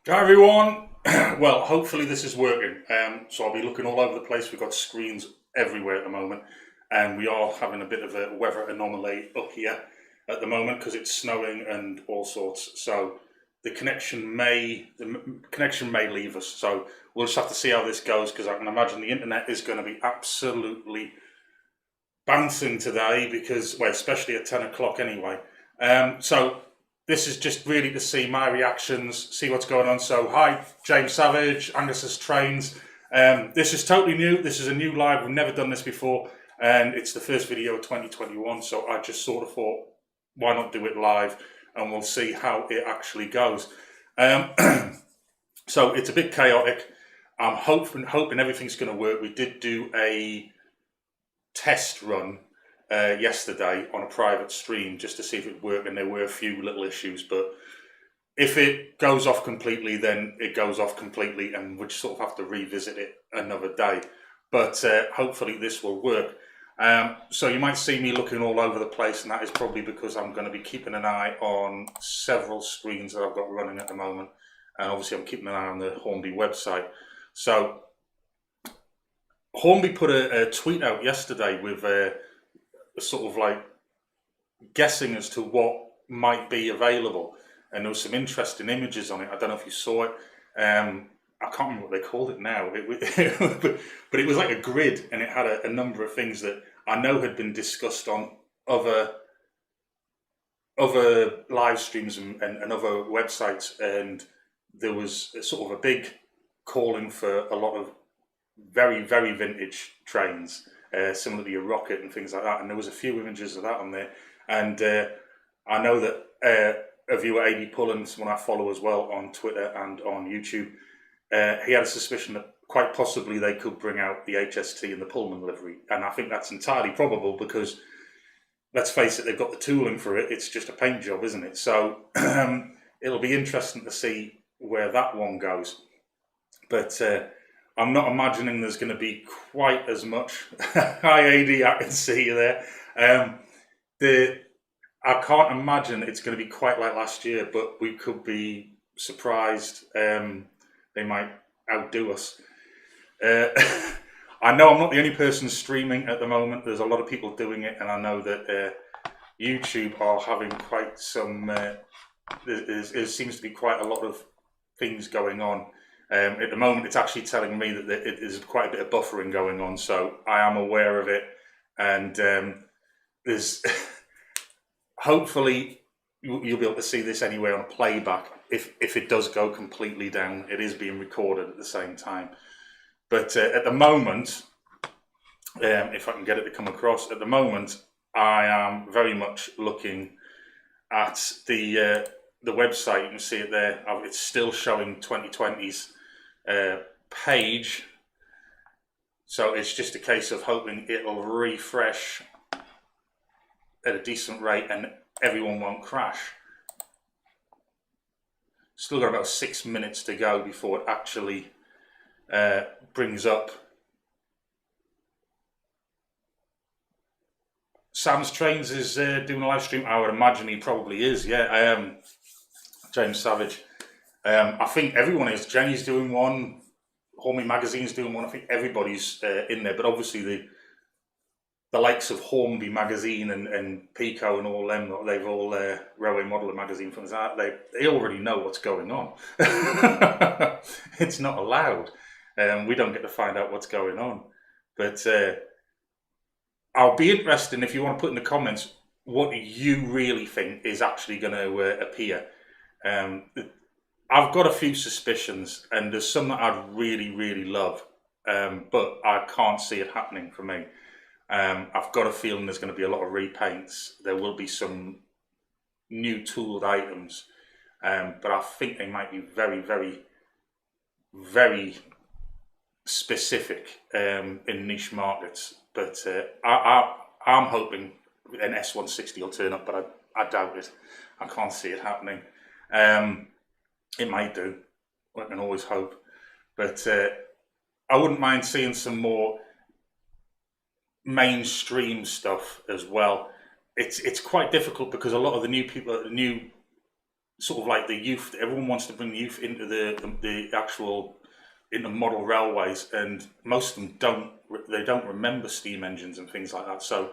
Hi everyone. Well, hopefully this is working. So I'll be looking all over the place. We've got screens everywhere at the moment, and we are having a bit of a weather anomaly up here at the moment because it's snowing and all sorts. So the connection may leave us. So we'll just have to see how this goes because I can imagine the internet is going to be absolutely bouncing today because, well, especially at 10 o'clock anyway. So this is just really to see my reactions, see what's going on. So, hi, James Savage, Angus's Trains. This is totally new. This is a new live. We've never done this before, and it's the first video of 2021. So I just sort of thought, why not do it live, and we'll see how it actually goes. So it's a bit chaotic. I'm hoping everything's going to work. We did do a test run yesterday on a private stream just to see if it worked, and there were a few little issues, but if it goes off completely, then it goes off completely, and we'll just sort of have to revisit it another day. But hopefully this will work. So you might see me looking all over the place, and that is probably because I'm going to be keeping an eye on several screens that I've got running at the moment, and obviously I'm keeping an eye on the Hornby website. So Hornby put a tweet out yesterday with a sort of like guessing as to what might be available, and there was some interesting images on it. I don't know if you saw it. I can't remember what they called it now. But it was like a grid, and it had a number of things that I know had been discussed on other live streams and other websites, and there was sort of a big calling for a lot of very, very vintage trains, similar to your Rocket and things like that. And there was a few images of that on there. And I know that a viewer, AD Pullen, someone I follow as well on Twitter and on YouTube, he had a suspicion that quite possibly they could bring out the HST and the Pullman livery. And I think that's entirely probable because, let's face it, they've got the tooling for it. It's just a paint job, isn't it? So it'll be interesting to see where that one goes. But I'm not imagining there's going to be quite as much. Hi, AD, I can see you there. I can't imagine it's going to be quite like last year, but we could be surprised. They might outdo us. I know I'm not the only person streaming at the moment. There's a lot of people doing it, and I know that YouTube are having quite some. There seems to be quite a lot of things going on. At the moment, it's actually telling me that it is quite a bit of buffering going on, so I am aware of it, and there's hopefully you'll be able to see this anyway on playback. If it does go completely down, it is being recorded at the same time. But at the moment, if I can get it to come across, at the moment I am very much looking at the website. You can see it there. It's still showing 2020's page, so it's just a case of hoping it'll refresh at a decent rate and everyone won't crash. Still got about 6 minutes to go before it actually brings up. Sam's Trains is doing a live stream. I would imagine he probably is. Yeah, James Savage. I think everyone is. Jenny's doing one. Hornby Magazine's doing one. I think everybody's in there. But obviously the likes of Hornby Magazine and Pico and all them, they've all Railway Modeler Magazine, things like that, they already know what's going on. It's not allowed. We don't get to find out what's going on. But I'll be interested if you want to put in the comments what you really think is actually going to appear. I've got a few suspicions, and there's some that I'd really, really love, but I can't see it happening for me. I've got a feeling there's going to be a lot of repaints. There will be some new tooled items, but I think they might be very, very, very specific in niche markets. But I'm hoping an S160 will turn up, but I doubt it. I can't see it happening. It might do. I can always hope. But I wouldn't mind seeing some more mainstream stuff as well. It's quite difficult because a lot of the new people, new sort of like the youth. Everyone wants to bring the youth into the actual into model railways, and most of them don't. They don't remember steam engines and things like that. So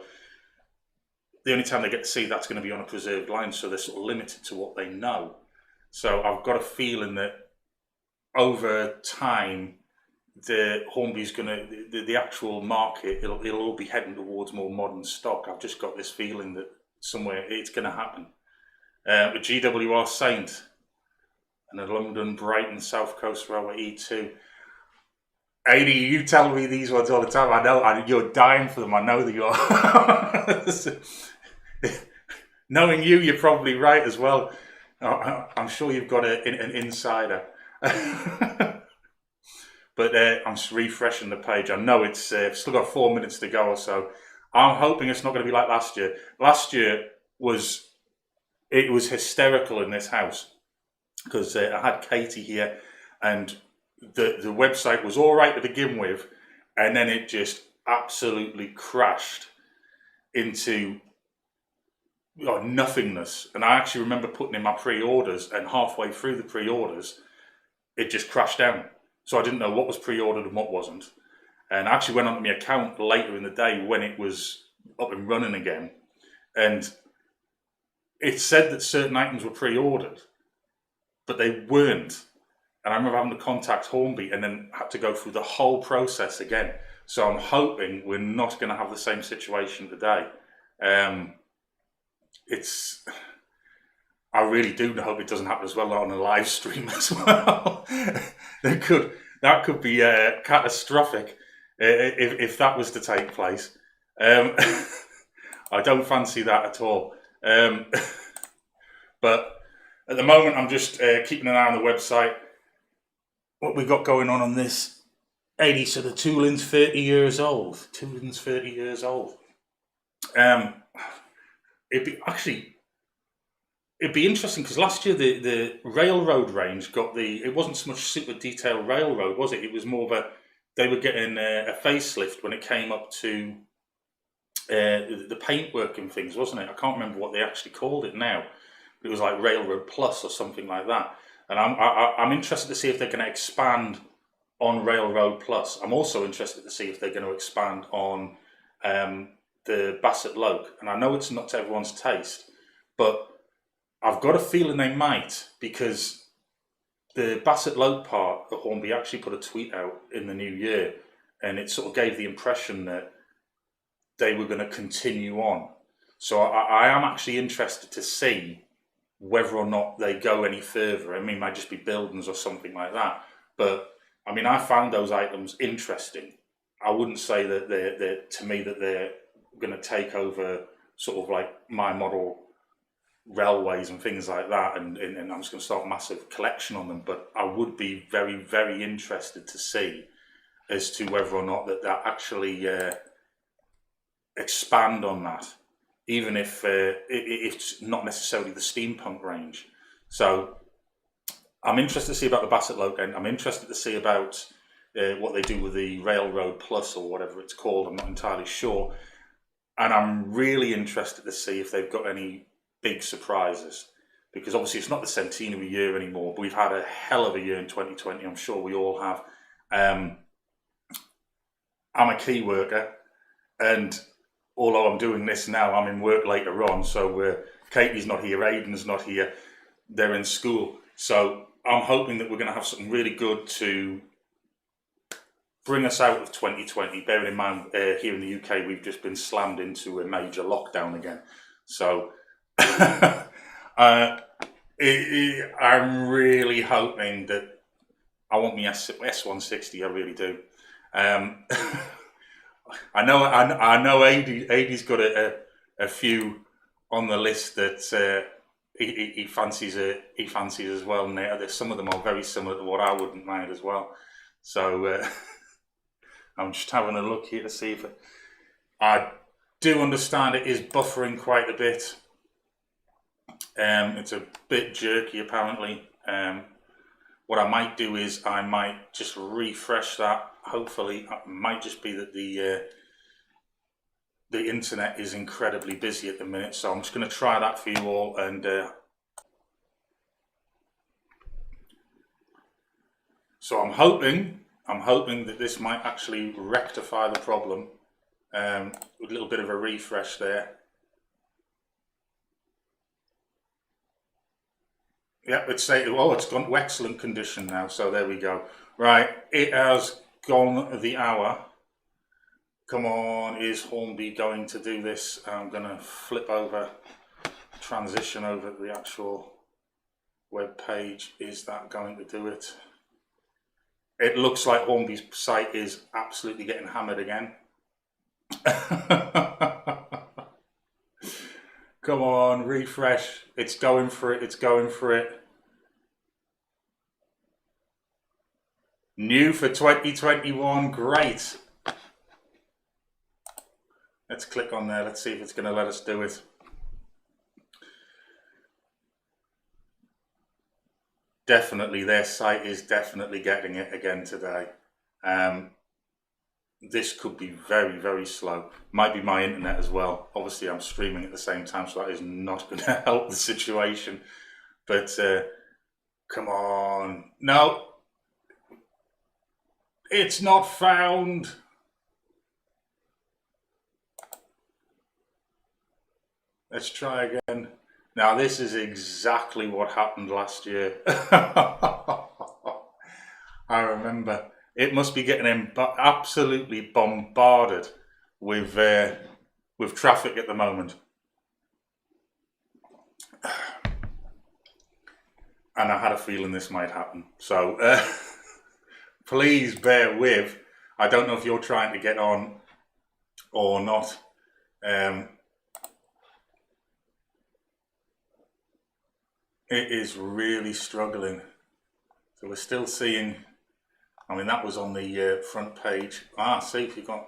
the only time they get to see that's going to be on a preserved line. So they're sort of limited to what they know. So I've got a feeling that over time, the Hornby's going to the actual market. It'll all be heading towards more modern stock. I've just got this feeling that somewhere it's going to happen. The GWR Saint and the London Brighton South Coast Railway E2. Aidan, you tell me these ones all the time. I know you're dying for them. I know that you are. Knowing you, you're probably right as well. I'm sure you've got an insider. But I'm just refreshing the page. I know it's still got 4 minutes to go or so. I'm hoping it's not going to be like last year. Last year was hysterical in this house because I had Katie here, and the website was all right to begin with, and then it just absolutely crashed into nothingness. And I actually remember putting in my pre-orders, and halfway through the pre-orders, it just crashed down. So I didn't know what was pre-ordered and what wasn't. And I actually went onto my account later in the day when it was up and running again, and it said that certain items were pre-ordered, but they weren't. And I remember having to contact Hornby and then had to go through the whole process again. So I'm hoping we're not going to have the same situation today. I really do hope it doesn't happen as well on a live stream as well. that could be catastrophic if that was to take place. I don't fancy that at all. But at the moment, I'm just keeping an eye on the website. What we've got going on this 80, so the tooling's 30 years old. Tooling's 30 years old. It'd be interesting because last year the railroad range got it wasn't so much super detailed railroad, was it? It was more of they were getting a facelift when it came up to the paintwork and things, wasn't it? I can't remember what they actually called it now. It was like Railroad Plus or something like that. And I'm interested to see if they're going to expand on Railroad Plus. I'm also interested to see if they're going to expand on the Bassett Loke. And I know it's not to everyone's taste, but I've got a feeling they might, because the Bassett Loke part of Hornby actually put a tweet out in the new year, and it sort of gave the impression that they were going to continue on. So I am actually interested to see whether or not they go any further. I mean, it might just be buildings or something like that. But I mean, I found those items interesting. I wouldn't say that they're going to take over sort of like my model railways and things like that, and I'm just going to start a massive collection on them. But I would be very, very interested to see as to whether or not that actually expand on that, even if it's not necessarily the steampunk range. So I'm interested to see about the Bassett Loke, and I'm interested to see about what they do with the Railroad Plus or whatever it's called. I'm not entirely sure. And I'm really interested to see if they've got any big surprises, because obviously it's not the centenary year anymore, but we've had a hell of a year in 2020. I'm sure we all have. I'm a key worker, and although I'm doing this now, I'm in work later on. So Katie's not here, Aidan's not here, they're in school. So I'm hoping that we're going to have something really good to bring us out of 2020. Bearing in mind, here in the UK, we've just been slammed into a major lockdown again. So I'm really hoping that I want my S160. I really do. I know Aidan's got a few on the list that he fancies as well. And some of them are very similar to what I wouldn't mind as well. So I'm just having a look here to see if I do understand it is buffering quite a bit. It's a bit jerky apparently. What I might do is I might just refresh that. Hopefully, it might just be that the internet is incredibly busy at the minute. So I'm just going to try that for you all, and So I'm hoping that this might actually rectify the problem. With a little bit of a refresh there. Yeah, it's saying, oh, it's gone to excellent condition now. So there we go. Right, it has gone the hour. Come on, is Hornby going to do this? I'm going to flip over, transition over to the actual web page. Is that going to do it? It looks like Hornby's site is absolutely getting hammered again. Come on, refresh. It's going for it. It's going for it. New for 2021. Great. Let's click on there. Let's see if it's going to let us do it. Definitely, their site is definitely getting it again today. This could be very, very slow. Might be my internet as well. Obviously, I'm streaming at the same time, so that is not going to help the situation. But come on. No. It's not found. Let's try again. Now, this is exactly what happened last year. I remember. It must be getting absolutely bombarded with traffic at the moment. And I had a feeling this might happen. So please bear with. I don't know if you're trying to get on or not. It is really struggling. So we're still seeing, I mean, that was on the front page. See if you've got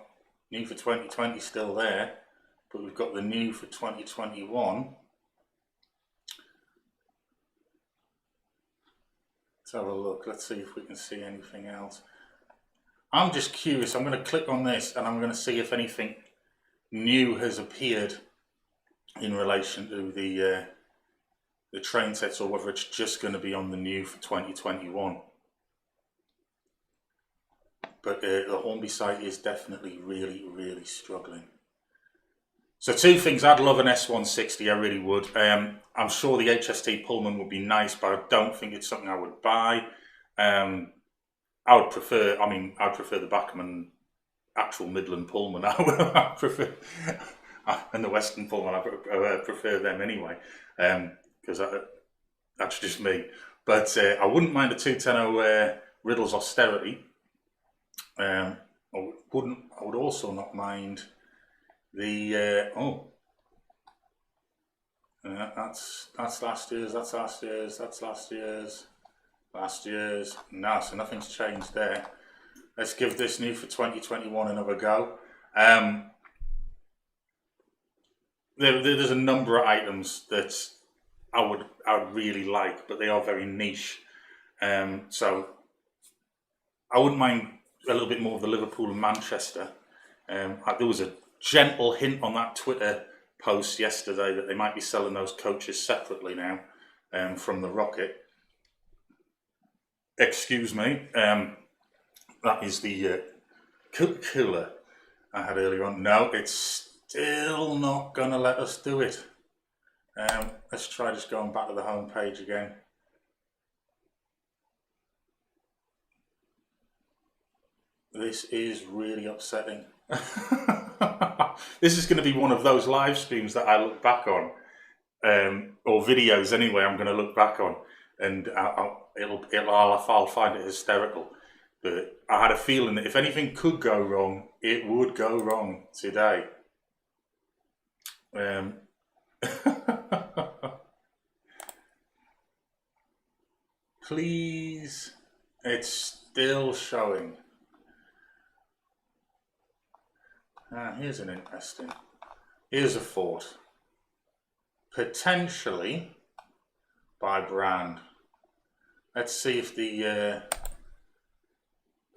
new for 2020 still there, but we've got the new for 2021. Let's have a look. Let's see if we can see anything else. I'm just curious. I'm going to click on this and I'm going to see if anything new has appeared in relation to the train sets, or whether it's just going to be on the new for 2021. But the Hornby site is definitely really, really struggling. So two things. I'd love an S160, I really would. I'm sure the HST Pullman would be nice, but I don't think it's something I would buy. I would prefer, I'd prefer the Bachmann actual Midland Pullman. I prefer, and the Western Pullman, I prefer them anyway. Because that's just me. But I wouldn't mind a 210 Riddle's Austerity. I would also not mind the that's last year's. No, so nothing's changed there. Let's give this new for 2021 another go. There's a number of items that I would really like, but they are very niche. So I wouldn't mind a little bit more of the Liverpool and Manchester. There was a gentle hint on that Twitter post yesterday that they might be selling those coaches separately now from the Rocket. Excuse me. That is the cooler I had earlier on. No, it's still not going to let us do it. Let's try just going back to the home page again. This is really upsetting. This is going to be one of those live streams that I look back on, or videos anyway. I'm going to look back on, and I'll find it hysterical. But I had a feeling that if anything could go wrong, it would go wrong today. Please, it's still showing. Here's an interesting. Here's a thought. Potentially by brand. Let's see if the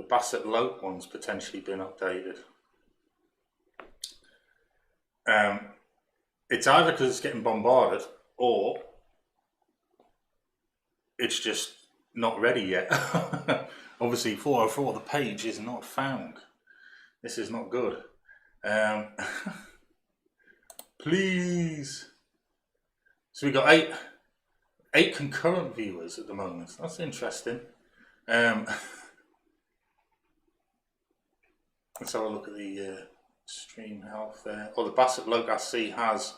Bassett Lope one's potentially been updated. It's either because it's getting bombarded, or it's just not ready yet. Obviously 404, the page is not found. This is not good. Please. So we got eight concurrent viewers at the moment. That's interesting. Let's have a look at the stream health there. Oh, the Bassett Loc I see has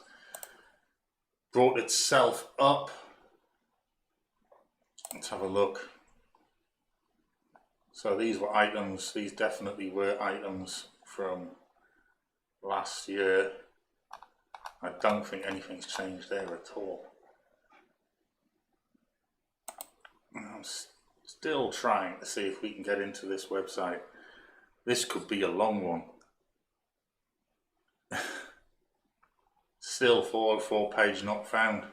brought itself up. Let's have a look. So these were items, these definitely were items from last year. I don't think anything's changed there at all. I'm still trying to see if we can get into this website. This could be a long one. Still 404 page not found.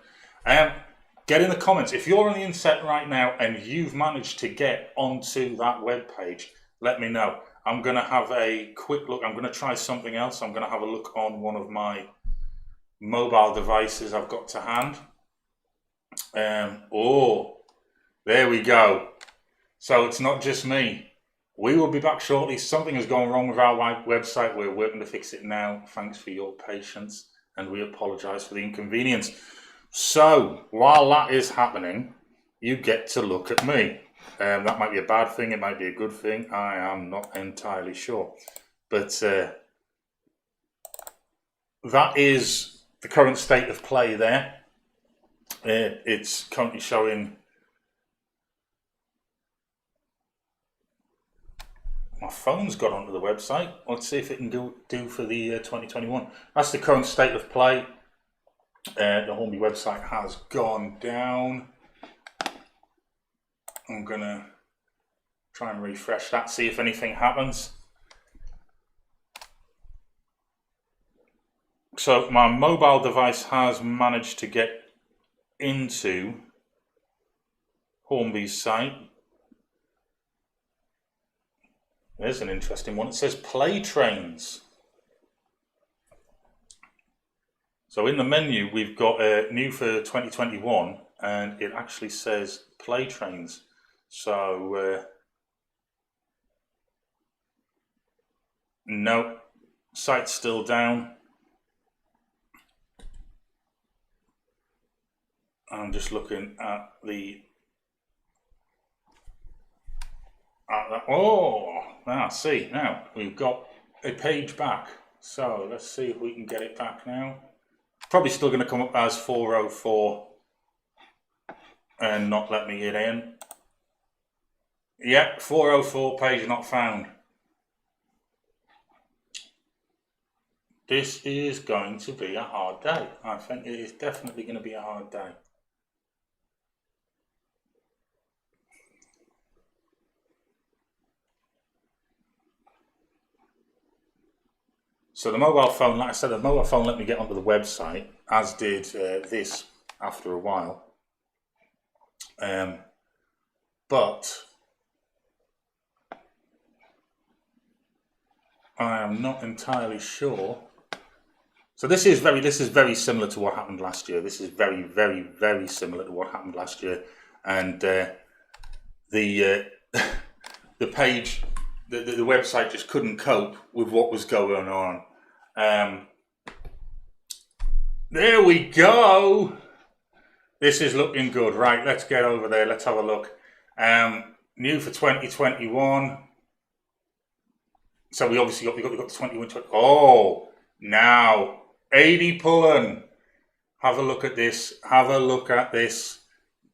Get in the comments if you're on the internet right now and you've managed to get onto that web page. Let me know. I'm going to have a quick look. I'm going to try something else. I'm going to have a look on one of my mobile devices I've got to hand. Oh, there we go. So it's not just me. We will be back shortly. Something has gone wrong with our website. We're working to fix it now. Thanks for your patience, and we apologise for the inconvenience. So while that is happening, you get to look at me. That might be a bad thing. It might be a good thing. I am not entirely sure. But that is the current state of play there. It's currently showing. My phone's got onto the website. Let's see if it can do for the 2021. That's the current state of play. The Hornby website has gone down. I'm going to try and refresh that, see if anything happens. So my mobile device has managed to get into Hornby's site. There's an interesting one. It says play trains. So in the menu, we've got new for 2021, and it actually says play trains. So no, site's still down. I'm just looking at the see, now we've got a page back. So let's see if we can get it back now. Probably still going to come up as 404 and not let me get in. Yep, 404 page not found. This is going to be a hard day. I think it is definitely going to be a hard day. So the mobile phone, like I said, the mobile phone let me get onto the website, as did this after a while. But I am not entirely sure. So this is very similar to what happened last year. This is very, very, very similar to what happened last year, and the page, the website just couldn't cope with what was going on. There we go. This is looking good. Right, let's get over there. Let's have a look. New for 2021. So we obviously got the 21. Oh, now 80 pulling. Have a look at this. Have a look at this.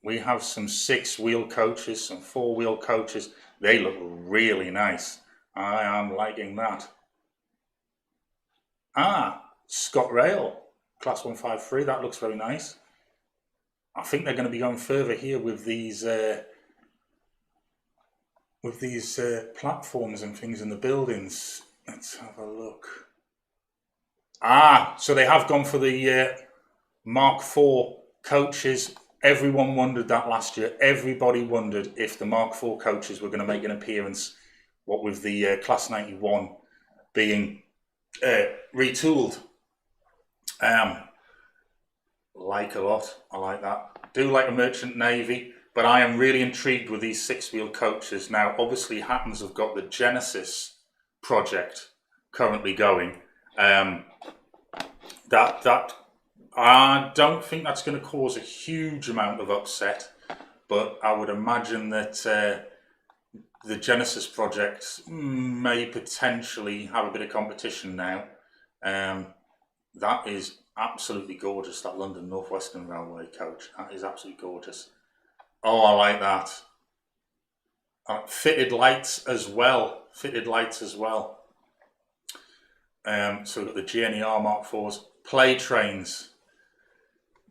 We have some 6-wheel coaches, some 4-wheel coaches. They look really nice. I am liking that. ScotRail, Class 153. That looks very nice. I think they're going to be going further here with these platforms and things in the buildings. Let's have a look. So they have gone for the Mark IV coaches. Everyone wondered that last year. Everybody wondered if the Mark IV coaches were going to make an appearance, what with the Class 91 being retooled. Like a lot. I like that. Do like a Merchant Navy. But I am really intrigued with these six-wheel coaches. Now, obviously, Hattons have got the Genesis project currently going. That I don't think that's going to cause a huge amount of upset, but I would imagine that the Genesis project may potentially have a bit of competition now. That is absolutely gorgeous, that London North Western Railway coach. That is absolutely gorgeous. Oh, I like that. Fitted lights as well. Fitted lights as well. So we've got the GNER Mark IVs. Play trains.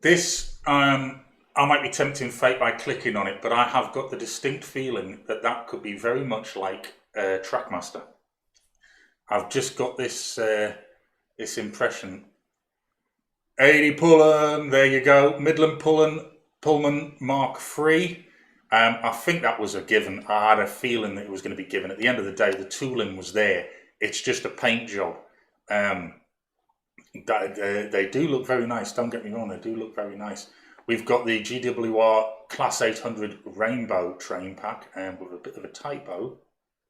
This, I might be tempting fate by clicking on it, but I have got the distinct feeling that that could be very much like Trackmaster. I've just got this this impression. 80 Pullman, there you go. Midland Pullman Mark III. I think that was a given. I had a feeling that it was going to be given. At the end of the day, the tooling was there. It's just a paint job. They do look very nice. Don't get me wrong, they do look very nice. We've got the GWR Class 800 Rainbow train pack with a bit of a typo,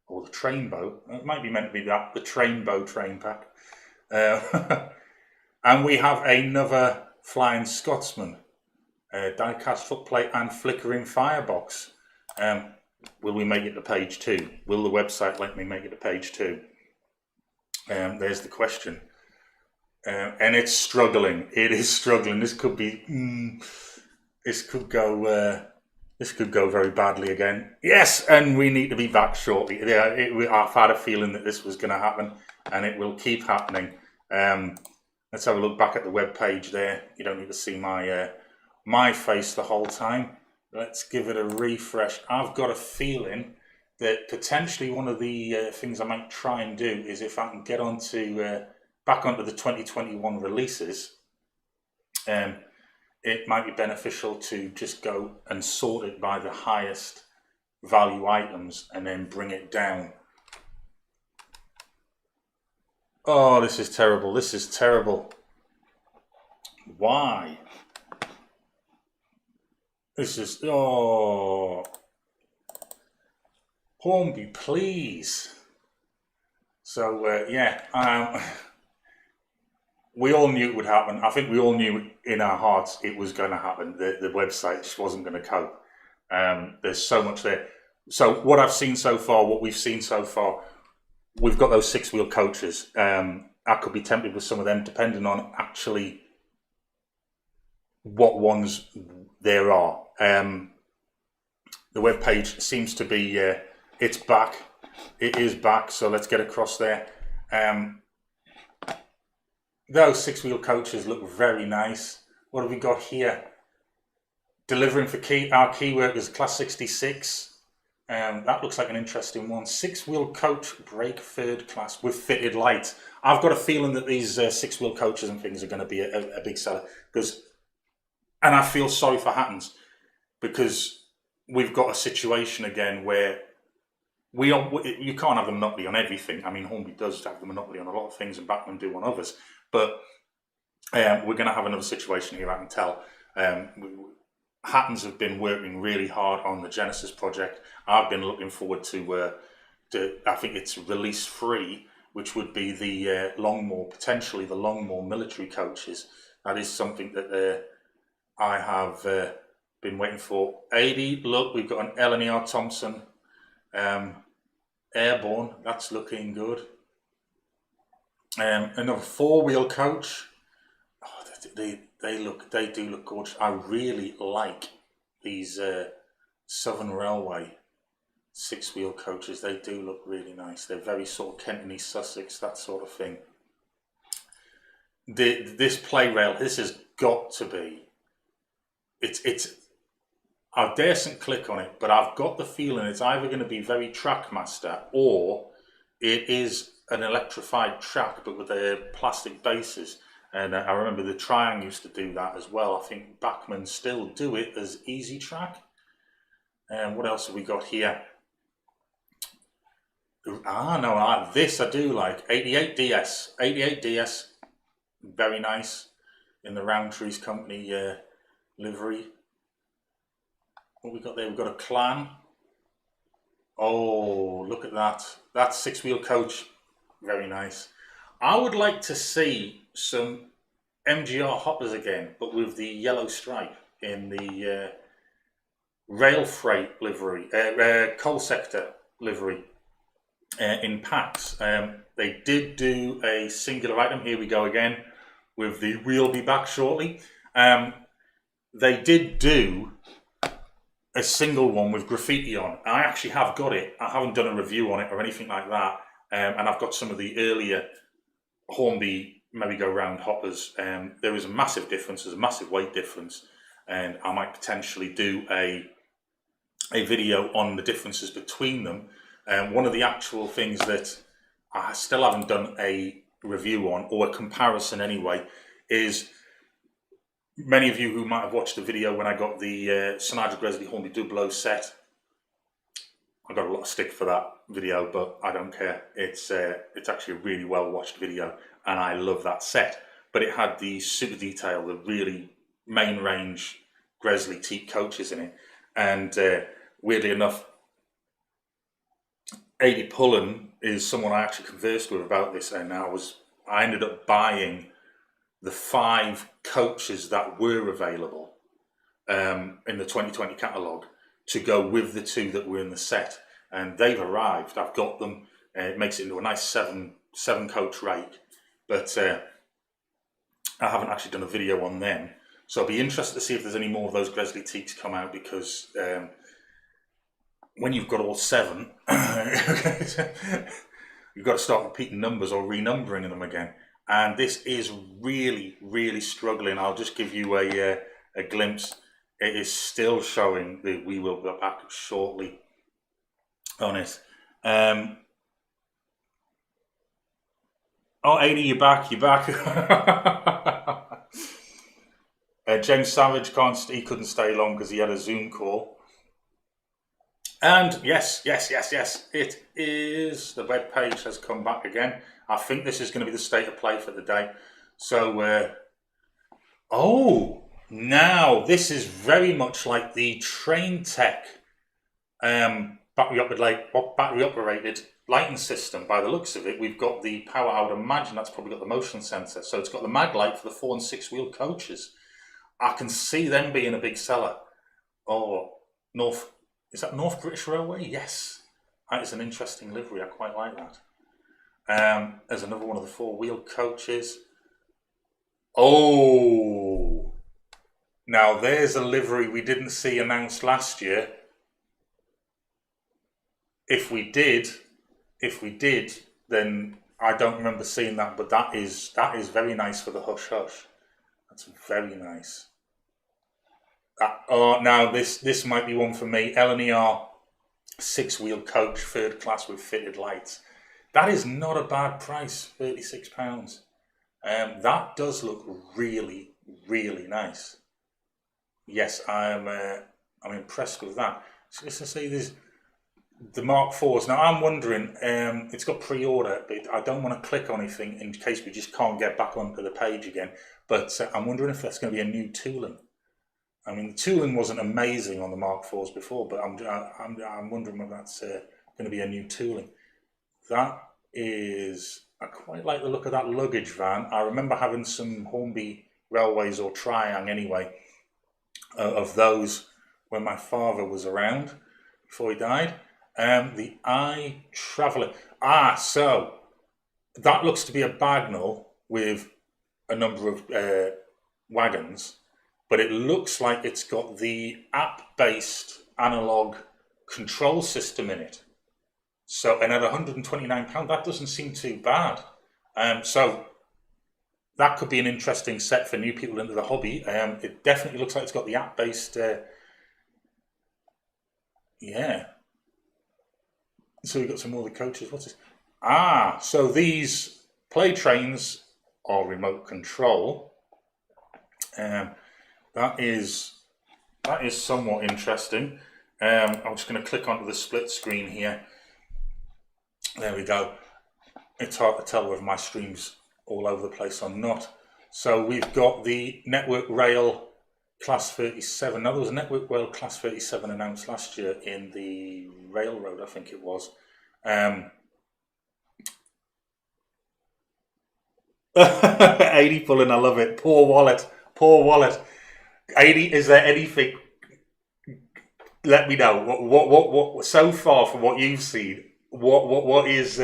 or the Trainbow. It might be meant to be that, the Trainbow train pack. And we have another Flying Scotsman, die-cast footplate and flickering firebox. Will we make it to page 2? Will the website let me make it to page 2? There's the question. And it's struggling. It is struggling. This could be. This could go. This could go very badly again. Yes, and we need to be back shortly. I've had a feeling that this was going to happen, and it will keep happening. Let's have a look back at the web page there. You don't need to see my face the whole time. Let's give it a refresh. I've got a feeling that potentially one of the things I might try and do is if I can get onto back onto the 2021 releases, it might be beneficial to just go and sort it by the highest value items and then bring it down. Oh, this is terrible. This is terrible. Why? This is, oh. Hornby, please. So, yeah, we all knew it would happen. I think we all knew in our hearts it was going to happen. The website just wasn't going to cope. There's so much there. So what I've seen so far, what we've seen so far, we've got those six-wheel coaches. I could be tempted with some of them, depending on actually what ones there are. The web page seems to be, it's back. It is back, so let's get across there. Those six-wheel coaches look very nice. What have we got here? Delivering for our key workers, Class 66. That looks like an interesting one. Six-wheel coach, brake third class with fitted lights. I've got a feeling that these six-wheel coaches and things are going to be a big seller. And I feel sorry for Hattons, because we've got a situation again where you can't have a monopoly on everything. I mean, Hornby does have the monopoly on a lot of things and Bachmann do on others. But we're going to have another situation here, I can tell. Hattons have been working really hard on the Genesis project. I've been looking forward to I think it's release 3, which would be the Longmore, potentially the Longmore military coaches. That is something that I have been waiting for. 80, look, we've got an L&ER Thompson Airborne. That's looking good. Another four-wheel coach. Oh, they do look gorgeous. I really like these Southern Railway six-wheel coaches. They do look really nice. They're very sort of Kent and East Sussex, that sort of thing. This play rail, this has got to be. It's. I daresn't click on it, but I've got the feeling it's either going to be very Trackmaster or it is an electrified track, but with the plastic bases. And I remember the Triang used to do that as well. I think Bachmann still do it as Easy Track. And what else have we got here? This I do like. 88DS. 88DS, very nice in the Roundtrees Company livery. What we got there? We've got a Clan. Oh, look at that. That six-wheel coach. Very nice. I would like to see some MGR hoppers again, but with the yellow stripe in the rail freight livery, coal sector livery in packs. They did do a singular item. Here we go again with the "We'll be back shortly." They did do a single one with graffiti on. I actually have got it. I haven't done a review on it or anything like that. And I've got some of the earlier Hornby merry-go-round hoppers. There is a massive difference. There's a massive weight difference. And I might potentially do a video on the differences between them. One of the actual things that I still haven't done a review on, or a comparison anyway, is many of you who might have watched the video when I got the St Nigel Gresley Hornby Dublo set. I got a lot of stick for that video, but I don't care. It's actually a really well watched video, and I love that set. But it had the super detail, the really main range Gresley teak coaches in it, and weirdly enough, Aidan Pullen is someone I actually conversed with about this, and I ended up buying the 5 coaches that were available in the 2020 catalogue to go with the 2 that were in the set, and they've arrived. I've got them. It makes it into a nice seven coach rake, but I haven't actually done a video on them. So I'll be interested to see if there's any more of those Gresley teaks come out, because when you've got all 7, you've got to start repeating numbers or renumbering them again. And this is really, really struggling. I'll just give you a glimpse. It is still showing that we will be back shortly on it. Oh, Aidan, you're back. James Savage he couldn't stay long because he had a Zoom call. And yes, it is. The web page has come back again. I think this is going to be the state of play for the day. So, now this is very much like the Train Tech battery operated lighting system. By the looks of it, we've got the power. I would imagine that's probably got the motion sensor. So it's got the mag light for the 4 and 6 wheel coaches. I can see them being a big seller. Oh, is that North British Railway? Yes, that is an interesting livery. I quite like that. There's another one of the 4 wheel coaches. Oh, now there's a livery we didn't see announced last year. If we did, then I don't remember seeing that. But that is very nice for the hush hush. That's very nice. Now this might be one for me. L&ER 6 wheel coach, 3rd class with fitted lights. That is not a bad price, £36. That does look really, really nice. Yes, I'm impressed with that. So let's say there's the Mark IVs. Now I'm wondering, it's got pre-order, but I don't want to click on anything in case we just can't get back onto the page again. But I'm wondering if that's going to be a new tooling. I mean, the tooling wasn't amazing on the Mark IVs before, but I'm wondering whether that's going to be a new tooling. That is, I quite like the look of that luggage van. I remember having some Hornby Railways, or Triang anyway, of those when my father was around before he died. The iTraveller. So that looks to be a Bagnall with a number of wagons, but it looks like it's got the app-based analog control system in it. So, and at £129, that doesn't seem too bad. So that could be an interesting set for new people into the hobby. It definitely looks like it's got the app-based. Yeah. So we've got some more of the coaches. What's this? So these play trains are remote control. That is somewhat interesting. I'm just going to click onto the split screen here. There we go. It's hard to tell whether my stream's all over the place or not. So we've got the Network Rail Class 37. Now, there was a Network World Class 37 announced last year in the Railroad, I think it was. 80 pulling, I love it. Poor wallet. Poor wallet. 80, is there anything? Let me know. What so far from what you've seen, what is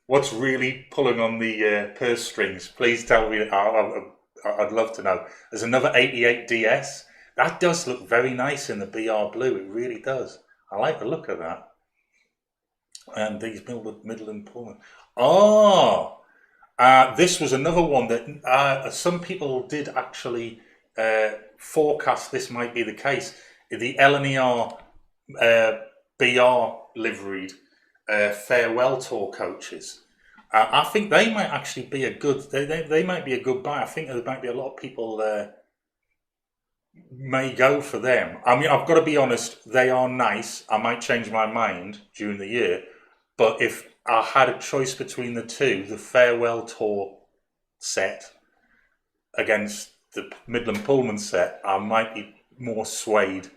what's really pulling on the purse strings? Please tell me. I'd love to know. There's another 88 DS. That does look very nice in the BR blue. It really does. I like the look of that. And these Midland Pullman. Oh, this was another one that some people did actually forecast this might be the case. The LNER BR liveried farewell tour coaches. I think they might actually be a good. They might be a good buy. I think there might be a lot of people may go for them. I mean, I've got to be honest. They are nice. I might change my mind during the year, but if I had a choice between the two, the farewell tour set against the Midland Pullman set, I might be more swayed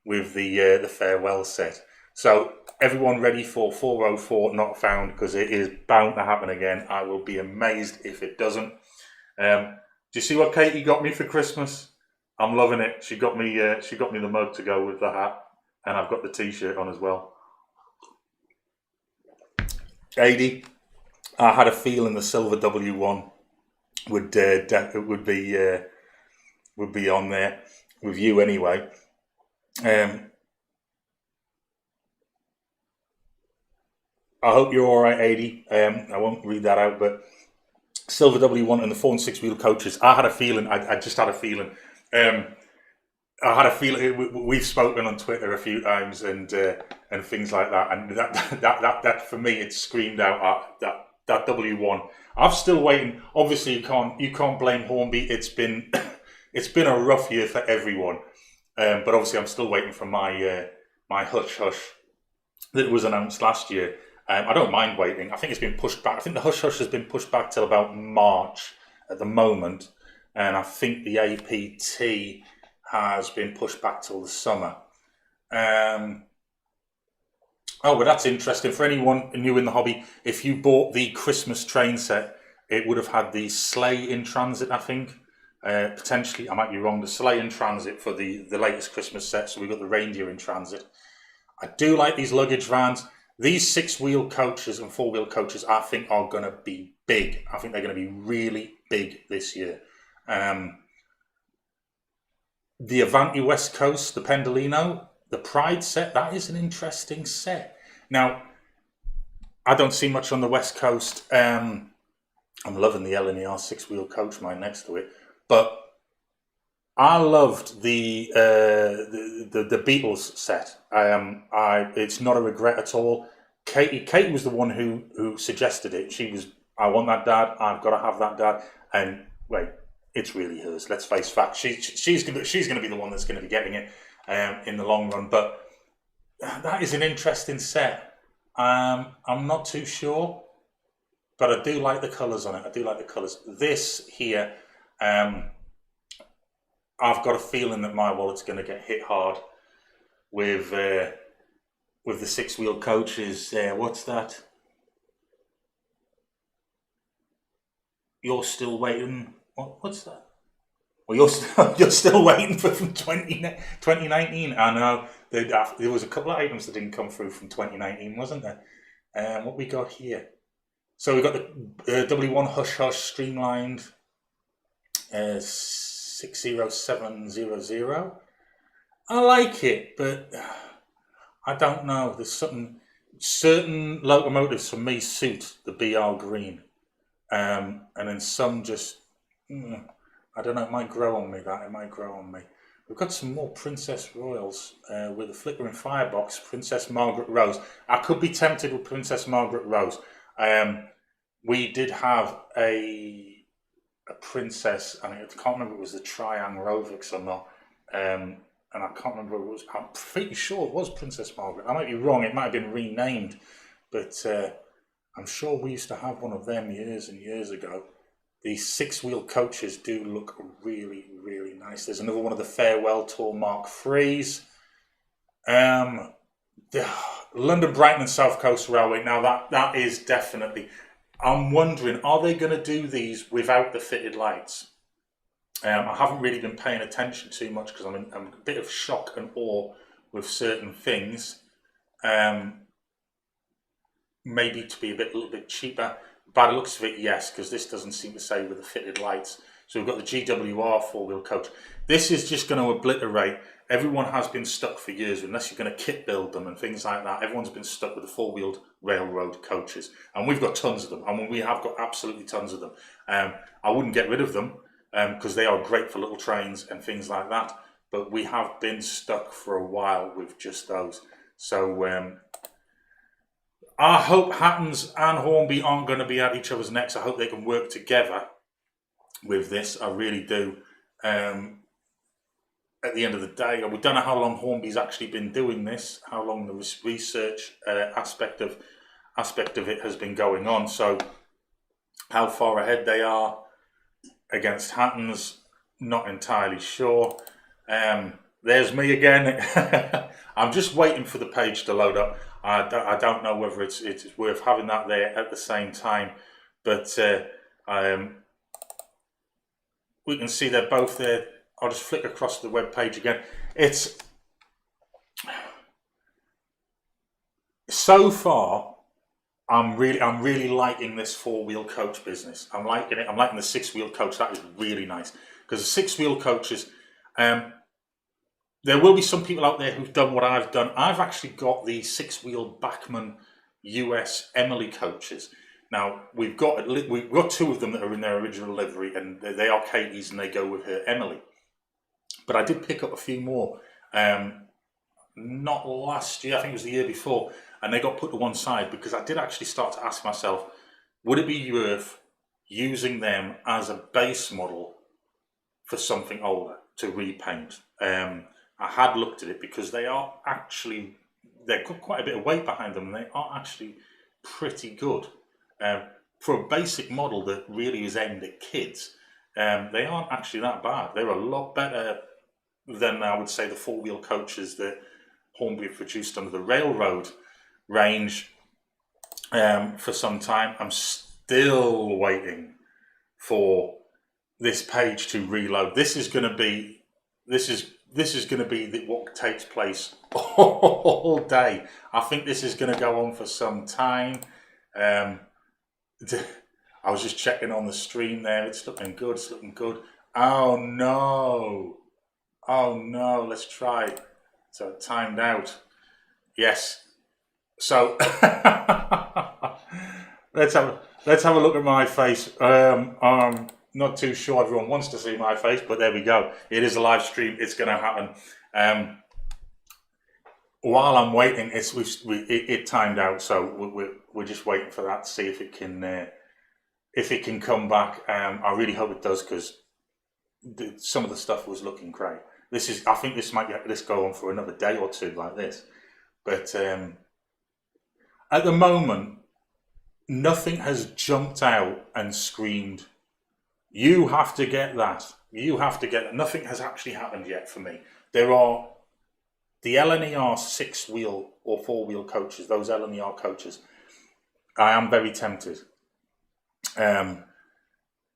with the farewell set. So everyone ready for 404 not found, because it is bound to happen again. I will be amazed if it doesn't. Do you see what Katie got me for Christmas? I'm loving it. She got me the mug to go with the hat, and I've got the T-shirt on as well. 80. I had a feeling the silver W1 would be on there with you anyway. I hope you're all right, 80. I won't read that out, but silver W1 and the 4 and 6 wheel coaches. I had a feeling. I just had a feeling. I had a feeling. We've spoken on Twitter a few times and things like that, and that for me, it screamed out that W1. I'm still waiting. Obviously, you can't blame Hornby. It's been a rough year for everyone, but obviously, I'm still waiting for my hush hush that was announced last year. I don't mind waiting. I think it's been pushed back. I think the hush hush has been pushed back till about March at the moment, and I think the APT has been pushed back till the summer. Oh, well, that's interesting. For anyone new in the hobby, if you bought the Christmas train set, it would have had the sleigh in transit, I think. Potentially, I might be wrong, the sleigh in transit for the latest Christmas set. So we've got the reindeer in transit. I do like these luggage vans. These 6-wheel coaches and 4-wheel coaches, I think, are going to be big. I think they're going to be really big this year. The Avanti West Coast, the Pendolino, the Pride set, that is an interesting set. Now, I don't see much on the West Coast. I'm loving the LNER 6-wheel coach, mine next to it. But I loved the Beatles set. It's not a regret at all. Katie was the one who suggested it. She was, I want that, Dad. I've got to have that, Dad. And wait, it's really hers. Let's face facts. She's going to be the one that's going to be getting it in the long run. But that is an interesting set. I'm not too sure, but I do like the colours on it. I do like the colours. This here, I've got a feeling that my wallet's going to get hit hard with the 6-wheel coaches. What's that? You're still waiting. What's that? Well, you're still waiting for from 2019. I know there was a couple of items that didn't come through from 2019, wasn't there? What we got here? So we got the W1 Hush Hush streamlined 60700. I like it, but I don't know. There's certain locomotives for me suit the BR green, and then some just. I don't know, it might grow on me, It might grow on me. We've got some more Princess Royals with a flickering firebox, Princess Margaret Rose. I could be tempted with Princess Margaret Rose. We did have a princess, and I can't remember if it was the Triang Rovix or not. And I can't remember what it was. I'm pretty sure it was Princess Margaret. I might be wrong, it might have been renamed. But I'm sure we used to have one of them years and years ago. These 6-wheel coaches do look really, really nice. There's another one of the Farewell Tour Mark IIIs. The London, Brighton and South Coast Railway. Now that is definitely. I'm wondering, are they going to do these without the fitted lights? I haven't really been paying attention too much because I'm a bit of shock and awe with certain things. Maybe to be a little bit cheaper. By the looks of it, yes, because this doesn't seem to say with the fitted lights. So we've got the GWR 4-wheel coach. This is just going to obliterate. Everyone has been stuck for years, unless you're going to kit build them and things like that. Everyone's been stuck with the 4-wheeled railroad coaches. And we've got tons of them. I mean, we have got absolutely tons of them. I wouldn't get rid of them because they are great for little trains and things like that. But we have been stuck for a while with just those. So I hope Hattons and Hornby aren't going to be at each other's necks. I hope they can work together with this. I really do. At the end of the day, we don't know how long Hornby's actually been doing this, how long the research aspect of it has been going on. So how far ahead they are against Hattons, not entirely sure. There's me again. I'm just waiting for the page to load up. I don't know whether it's worth having that there at the same time, but we can see they're both there. I'll just flick across the web page again. It's so far. I'm really liking this 4-wheel coach business. I'm liking it. I'm liking the 6-wheel coach. That is really nice because the 6-wheel coaches. There will be some people out there who've done what I've done. I've actually got the 6-wheel Bachmann US Emily coaches. Now we've got 2 of them that are in their original livery, and they are Katie's, and they go with her Emily. But I did pick up a few more, not last year, I think it was the year before, and they got put to one side because I did actually start to ask myself, would it be worth using them as a base model for something older to repaint? I had looked at it because they've got quite a bit of weight behind them, and they are actually pretty good. For a basic model that really is aimed at kids, they aren't actually that bad. They're a lot better than, I would say, the 4-wheel coaches that Hornby have produced under the railroad range for some time. I'm still waiting for this page to reload. This is going to be what takes place all day. I think this is going to go on for some time. I was just checking on the stream there. It's looking good. It's looking good. Oh no! Oh no! Let's try. So it timed out. Yes. So let's have a look at my face. I'm not too sure everyone wants to see my face, but there we go. It is a live stream. It's going to happen. While I'm waiting, it timed out, so we're just waiting for that to see if it can come back. I really hope it does, because some of the stuff was looking great. I think this might go on for another day or two like this, but at the moment, nothing has jumped out and screamed, "You have to get that. You have to get that." Nothing has actually happened yet for me. There are the LNER 6-wheel or 4-wheel coaches, those LNER coaches. I am very tempted. And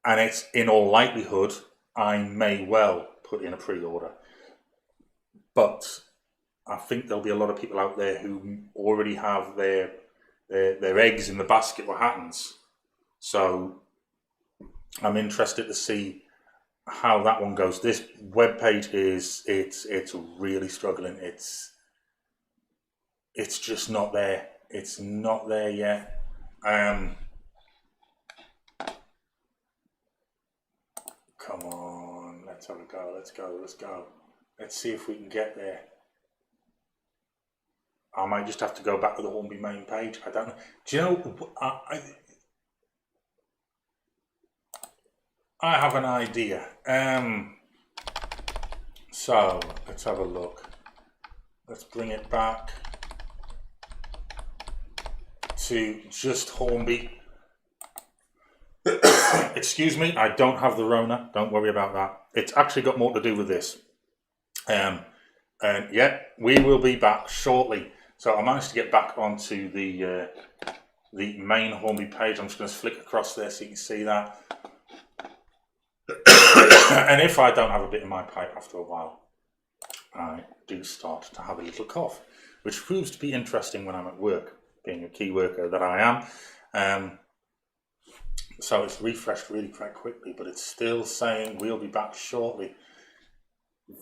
it's, in all likelihood, I may well put in a pre-order. But I think there'll be a lot of people out there who already have their eggs in the basket with Hattons. So I'm interested to see how that one goes. This webpage it's really struggling. It's just not there. It's not there yet. Come on, let's have a go. Let's go. Let's see if we can get there. I might just have to go back to the Hornby main page. I don't know. Do you know? I have an idea. So let's have a look. Let's bring it back to just Hornby. Excuse me, I don't have the Rona. Don't worry about that. It's actually got more to do with this. And yeah, we will be back shortly. So I managed to get back onto the main Hornby page. I'm just going to flick across there so you can see that. And if I don't have a bit in my pipe after a while, I do start to have a little cough, which proves to be interesting when I'm at work, being a key worker that I am. So it's refreshed really quite quickly, but it's still saying we'll be back shortly.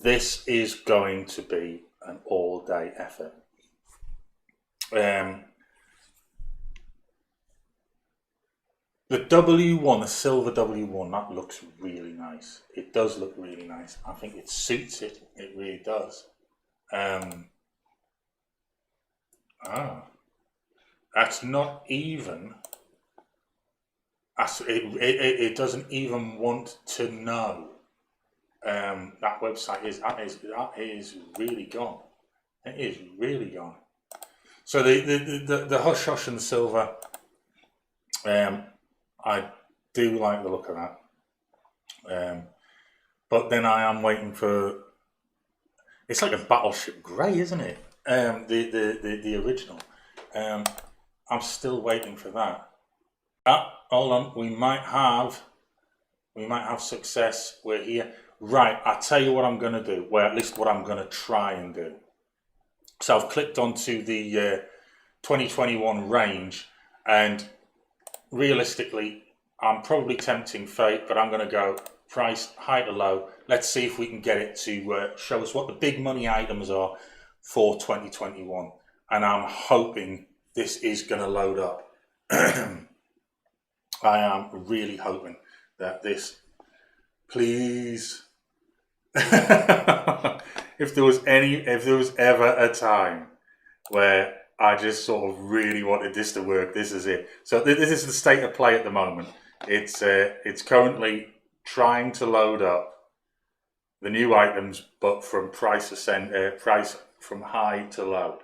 This is going to be an all-day effort. The W1, the silver W1, that looks really nice. It does look really nice. I think it suits it. It really does. That's not even. It doesn't even want to know. That website that is really gone. It is really gone. So the hush hush and the silver. I do like the look of that, but then I am waiting for. It's like a battleship grey, isn't it? The original. I'm still waiting for that. Hold on, we might have success. We're here. Right, I'll tell you what I'm going to do. Well, at least what I'm going to try and do. So I've clicked onto the 2021 range, and realistically, I'm probably tempting fate, but I'm going to go price high to low. Let's see if we can get it to show us what the big money items are for 2021. And I'm hoping this is going to load up. I am really hoping that this, please. If there was ever a time where I just sort of really wanted this to work, this is it. So this is the state of play at the moment. It's currently trying to load up the new items, but from price from high to low.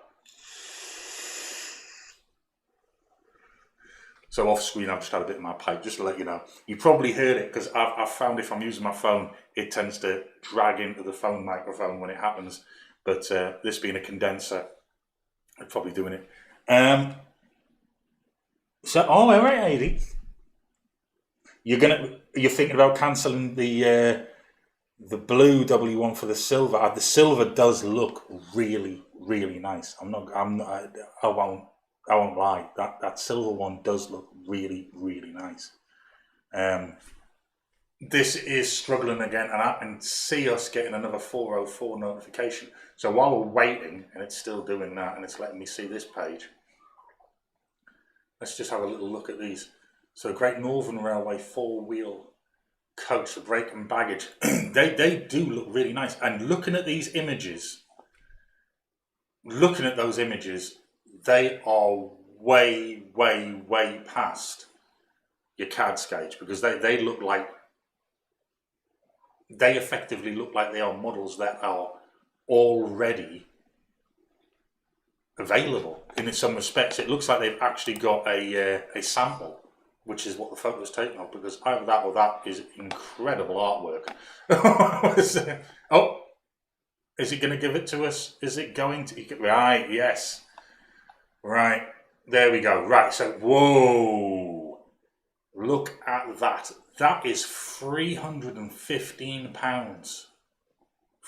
So off screen, I've just had a bit in my pipe, just to let you know. You probably heard it because I've found if I'm using my phone, it tends to drag into the phone microphone when it happens. But this being a condenser, I'm probably doing it. All right, Aidan. You're thinking about cancelling the blue W1 for the silver. The silver does look really, really nice. I won't lie. That silver one does look really, really nice. This is struggling again, and I can see us getting another 404 notification. So while we're waiting, and it's still doing that, and it's letting me see this page, let's just have a little look at these. So Great Northern Railway 4-wheel coach for brake and baggage. they do look really nice. And looking at these images, they are way, way, way past your CAD sketch, because they look like, they effectively look like they are models that are already available. In some respects, it looks like they've actually got a sample, which is what the photo is taken of, because either that or that is incredible artwork. Oh, is it going to give it to us? Is it going to? Right, yes. Right, there we go. Right, so, whoa. Look at that. That is £315.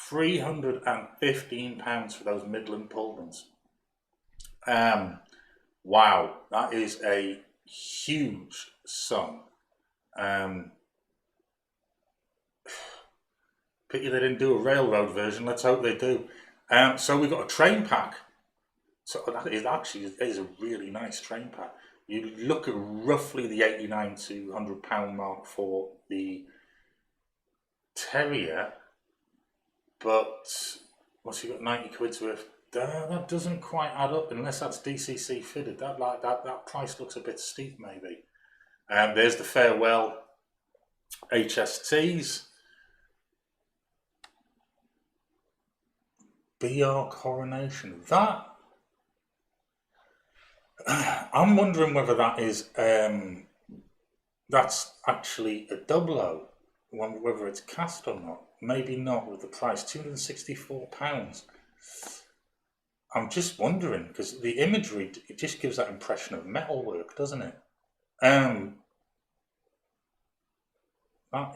£315 for those Midland Pullmans. Wow, that is a huge sum. Pity they didn't do a railroad version. Let's hope they do. So we've got a train pack. So that is a really nice train pack. You look at roughly the £89 to £100 mark for the Terrier, but once you got 90 quid's worth, that doesn't quite add up unless that's DCC fitted. That price looks a bit steep, maybe. There's the Farewell HSTs. BR Coronation. That, I'm wondering whether that is That's actually a double O. Whether it's cast or not, maybe not with the price, £264. I'm just wondering because the imagery, it just gives that impression of metalwork, doesn't it? That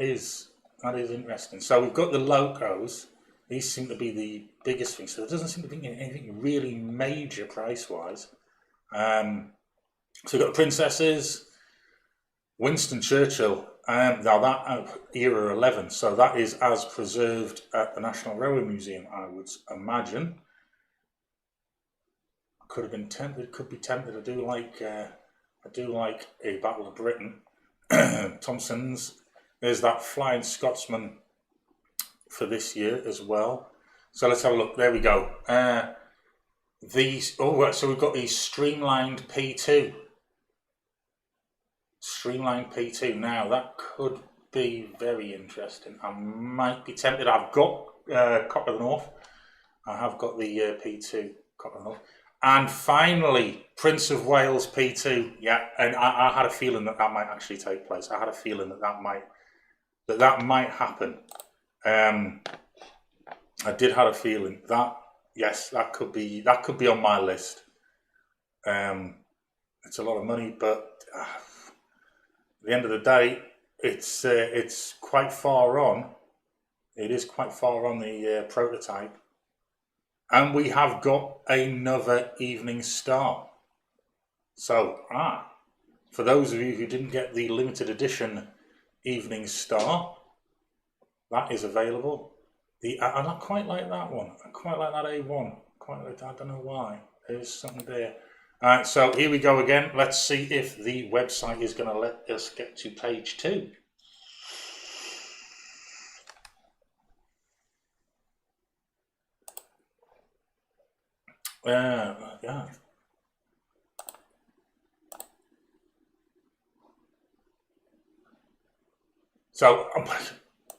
is interesting. So we've got the locos. These seem to be the biggest thing. So there doesn't seem to be anything really major price-wise. So we've got the princesses, Winston Churchill. Now that era 11, so that is as preserved at the National Railway Museum, I would imagine. Could have been tempted. Could be tempted. I do like a Battle of Britain. Thompson's. There's that Flying Scotsman for this year as well. So let's have a look. There we go. So we've got these streamlined P2. Streamlined P2. Now that could be very interesting. I might be tempted. I've got Cock of the North. I have got the P2 Cock of the North. And finally, Prince of Wales P2. Yeah, and I had a feeling that might actually take place. I had a feeling that might happen. I did have a feeling that yes, that could be on my list. It's a lot of money, but at the end of the day, it's quite far on. It is quite far on the prototype, and we have got another Evening Star. So for those of you who didn't get the limited edition Evening Star, that is available. I don't quite like that one. I quite like that A1. I don't know why. There's something there. All right, so here we go again. Let's see if the website is going to let us get to page 2. Yeah. So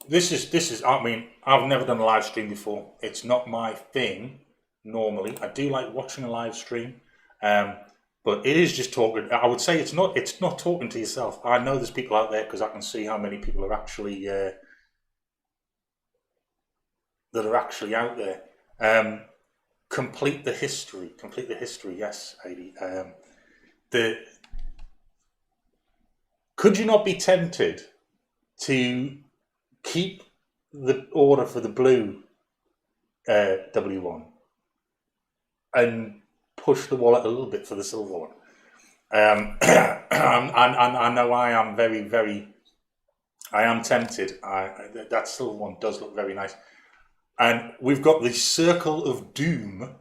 this is. I mean, I've never done a live stream before. It's not my thing normally. I do like watching a live stream, but it is just talking. I would say it's not talking to yourself. I know there's people out there because I can see how many people are actually out there. Complete the history. Yes, Aidan. Could you not be tempted to keep the order for the blue W1 and push the wallet a little bit for the silver one? I know I am I am tempted. That silver one does look very nice. And we've got the Circle of Doom.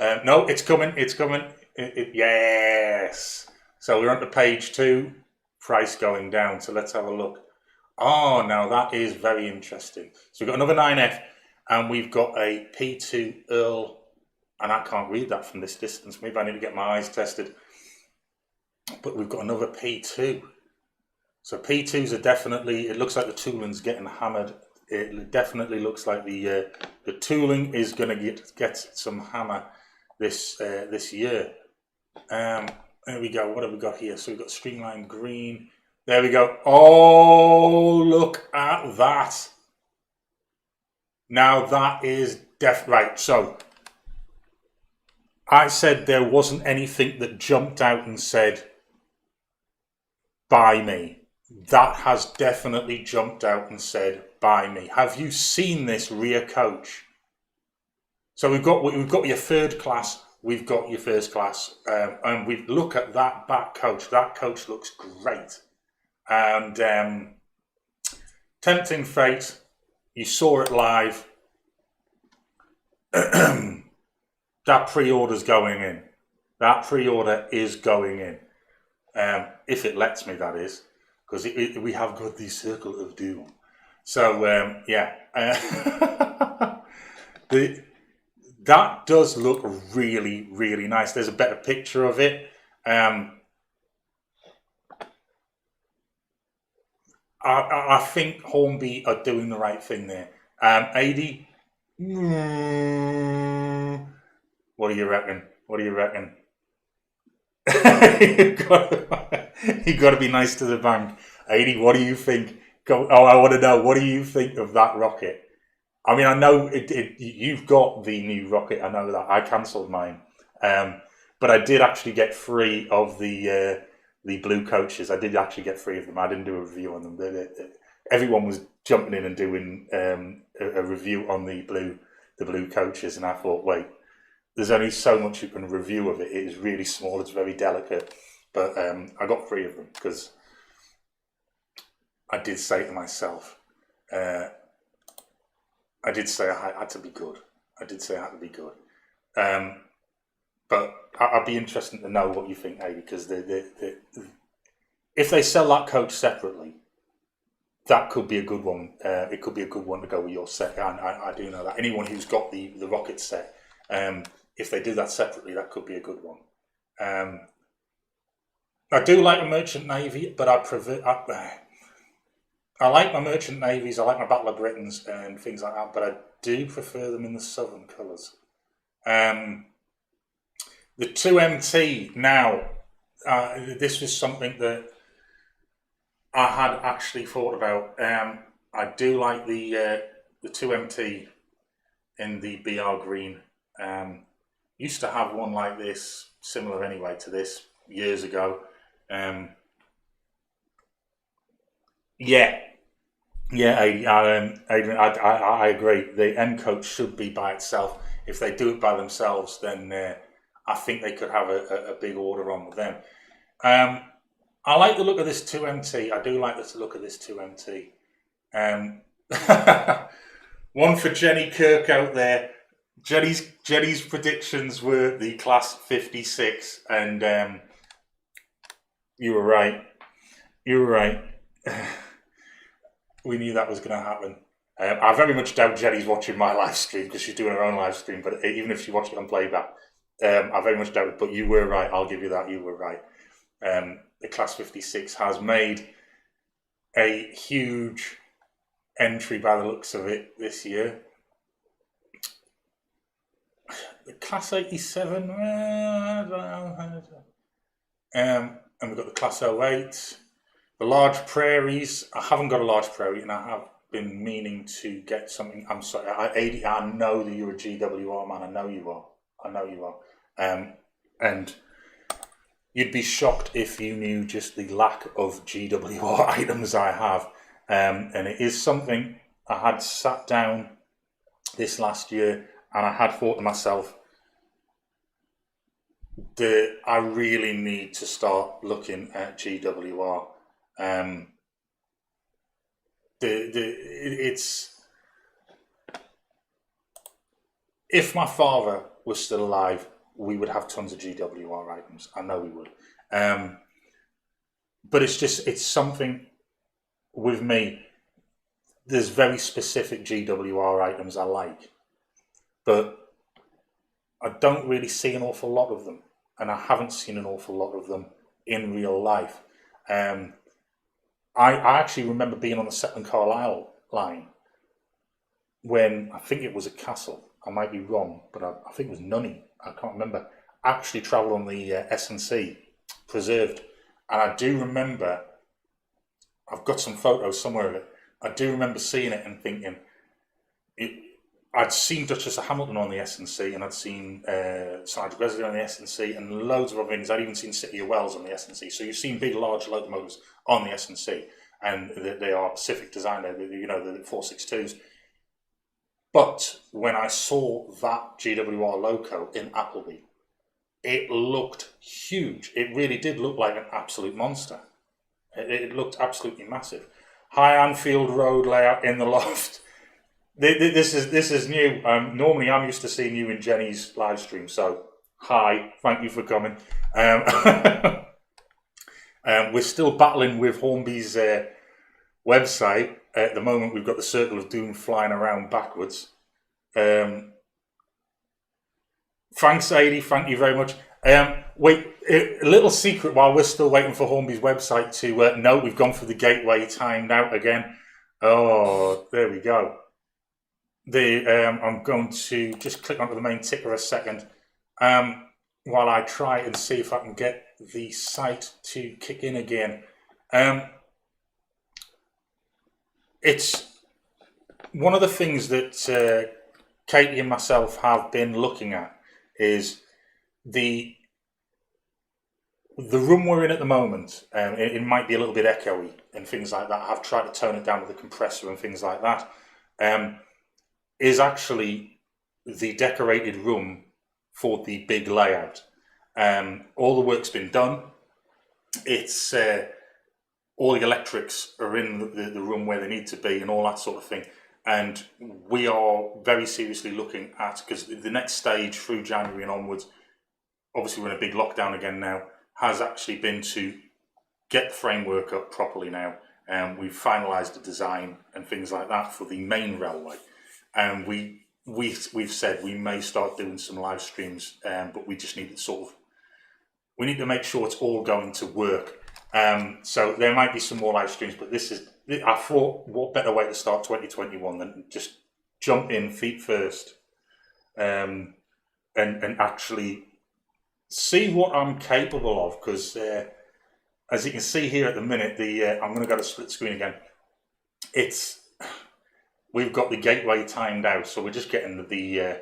No, it's coming. Yes. So we're on to page 2. Price going down. So let's have a look. Oh, now that is very interesting. So we've got another 9F, and we've got a P2 Earl, and I can't read that from this distance. Maybe I need to get my eyes tested. But we've got another P2. So P2s are definitely, it looks like the tooling's getting hammered. It definitely looks like the tooling is going to get some hammer this year. There we go. What have we got here? So we've got streamlined green. There we go. Oh, look at that. Now that is right. So I said there wasn't anything that jumped out and said, buy me. That has definitely jumped out and said, buy me. Have you seen this rear coach? So we've got your third class. We've got your first class. And we look at that back coach. That coach looks great. And tempting fate, you saw it live. That pre-order's going in. That pre-order is going in. If it lets me, that is. Because we have got the Circle of Doom. So, yeah. That does look really, really nice. There's a better picture of it. I think Hornby are doing the right thing there. Aidan, what do you reckon? You got to be nice to the bank. Aidan, what do you think? I want to know, what do you think of that rocket? I mean, I know you've got the new rocket. I know that. I cancelled mine, but I did actually get 3 of the blue coaches. I did actually get 3 of them. I didn't do a review on them. Everyone was jumping in and doing a review on the blue coaches, and I thought, wait, there's only so much you can review of it. It is really small. It's very delicate. But I got 3 of them because I did say to myself, I did say I had to be good. I did say I had to be good. But I'd be interested to know what you think, Aidan, because if they sell that coach separately, that could be a good one. It could be a good one to go with your set. I do know that. Anyone who's got the rocket set, if they do that separately, that could be a good one. I do like a Merchant Navy, but I like my Merchant Navies, I like my Battle of Britons and things like that, but I do prefer them in the Southern colours. The 2MT now, this was something that I had actually thought about. I do like the 2MT in the BR green. Used to have one like this, similar anyway to this, years ago. I agree. The M coach should be by itself. If they do it by themselves, then I think they could have a big order on with them. I like the look of this 2MT. I do like the look of this 2MT. One for Jenny Kirk out there. Jenny's predictions were the class 56, and you were right. You were right. We knew that was going to happen. I very much doubt Jenny's watching my live stream because she's doing her own live stream. But even if she watched it on playback, I very much doubt it. But you were right. I'll give you that. You were right. The class 56 has made a huge entry by the looks of it this year. The class 87, and we've got the class 08. The large prairies. I haven't got a large prairie, and I have been meaning to get something. I'm sorry, I know that you're a GWR man. I know you are. And you'd be shocked if you knew just the lack of GWR items I have. And it is something I had sat down this last year, and I had thought to myself, I really need to start looking at GWR. It's, if my father was still alive, we would have tons of GWR items. I know we would. But it's something with me. There's very specific GWR items I like, but I don't really see an awful lot of them, and I haven't seen an awful lot of them in real life. I actually remember being on the Setland Carlisle line when I think it was a Castle. I might be wrong, but I think it was Nunny. I can't remember. Actually travelled on the S&C Preserved, and I do remember. I've got some photos somewhere of it. I do remember seeing it and thinking, I'd seen Duchess of Hamilton on the S&C, and I'd seen Sergeant Wesley on the S&C, and loads of other things. I'd even seen City of Wells on the S&C. So you've seen big, large locomotives on the S&C, and they are Pacific design, the 462s. But when I saw that GWR loco in Appleby, it looked huge. It really did look like an absolute monster. It looked absolutely massive. High Anfield Road layout in the loft. This is new. Normally, I'm used to seeing you in Jenny's live stream. So, hi, thank you for coming. We're still battling with Hornby's website. At the moment, we've got the Circle of Doom flying around backwards. Thanks, Aidan. Thank you very much. Wait, a little secret while we're still waiting for Hornby's website to... no, we've gone for the gateway timed out again. Oh, there we go. I'm going to just click onto the main ticker a second while I try and see if I can get the site to kick in again. it's one of the things that Katie and myself have been looking at is the room we're in at the moment. It might be a little bit echoey and things like that. I've tried to tone it down with the compressor and things like that. Is actually the decorated room for the big layout. All the work's been done. It's all the electrics are in the room where they need to be and all that sort of thing. And we are very seriously looking at, because the next stage through January and onwards, obviously we're in a big lockdown again now, has actually been to get the framework up properly now. We've finalised the design and things like that for the main railway. And we've said we may start doing some live streams, but we just need to we need to make sure it's all going to work. So there might be some more live streams, but I thought, what better way to start 2021 than just jump in feet first, and actually see what I'm capable of. Because as you can see here at the minute, I'm going to go to split screen again. We've got the gateway timed out, so we're just getting the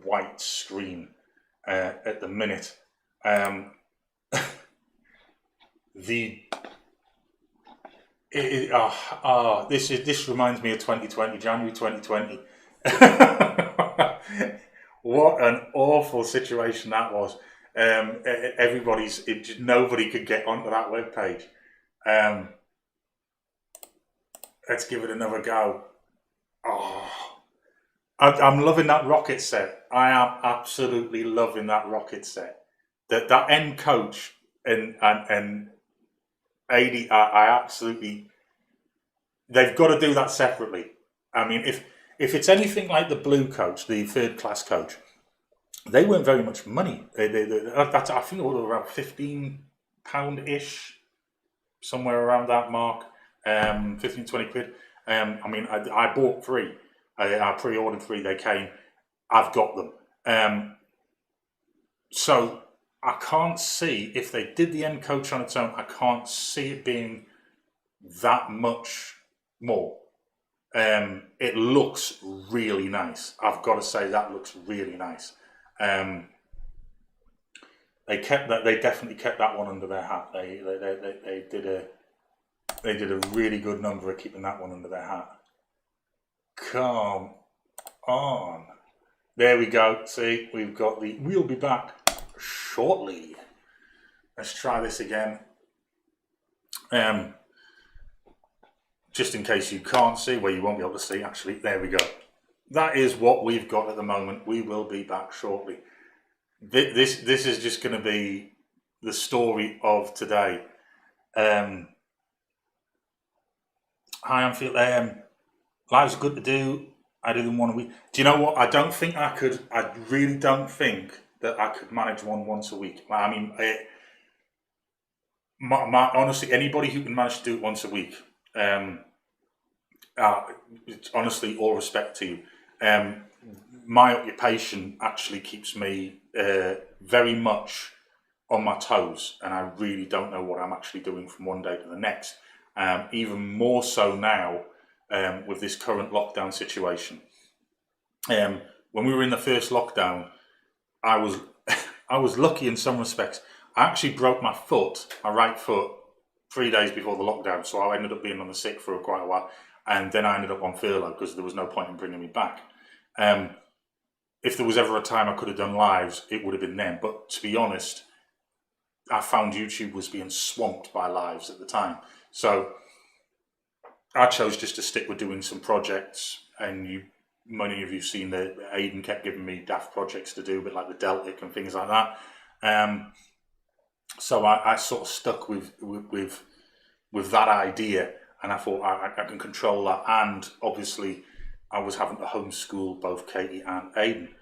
white screen at the minute. This reminds me of 2020, January 2020. What an awful situation that was. Nobody could get onto that webpage. Let's give it another go. I'm loving that rocket set. I am absolutely loving that rocket set. That end coach and Aidan, I absolutely. They've got to do that separately. I mean, if it's anything like the blue coach, the third class coach, they weren't very much money. I think it was around £15-ish, somewhere around that mark. 15, 20 quid. I mean, I bought 3. I pre-ordered 3. They came. I've got them. So I can't see, if they did the end coach on its own, I can't see it being that much more. It looks really nice. I've got to say, that looks really nice. They definitely kept that one under their hat. They did a really good number of keeping that one under their hat. Come on. There we go. See, we've got we'll be back shortly. Let's try this again. Just in case you can't see, well, you won't be able to see, actually. There we go. That is what we've got at the moment. We will be back shortly. This is just going to be the story of today. Hi, I'm feeling. Live's good to do. I do them 1 a week. Do you know what? I really don't think that I could manage one once a week. I mean, honestly, anybody who can manage to do it once a week, honestly, all respect to you. My occupation actually keeps me very much on my toes, and I really don't know what I'm actually doing from one day to the next. Even more so now with this current lockdown situation. When we were in the first lockdown, I was lucky in some respects. I actually broke my right foot, 3 days before the lockdown, so I ended up being on the sick for quite a while, and then I ended up on furlough because there was no point in bringing me back. If there was ever a time I could have done lives, it would have been then. But to be honest, I found YouTube was being swamped by lives at the time. So I chose just to stick with doing some projects, and many of you have seen that Aidan kept giving me daft projects to do, a bit like the Deltic and things like that. So I sort of stuck with that idea, and I thought I can control that. And obviously, I was having to homeschool both Katie and Aidan.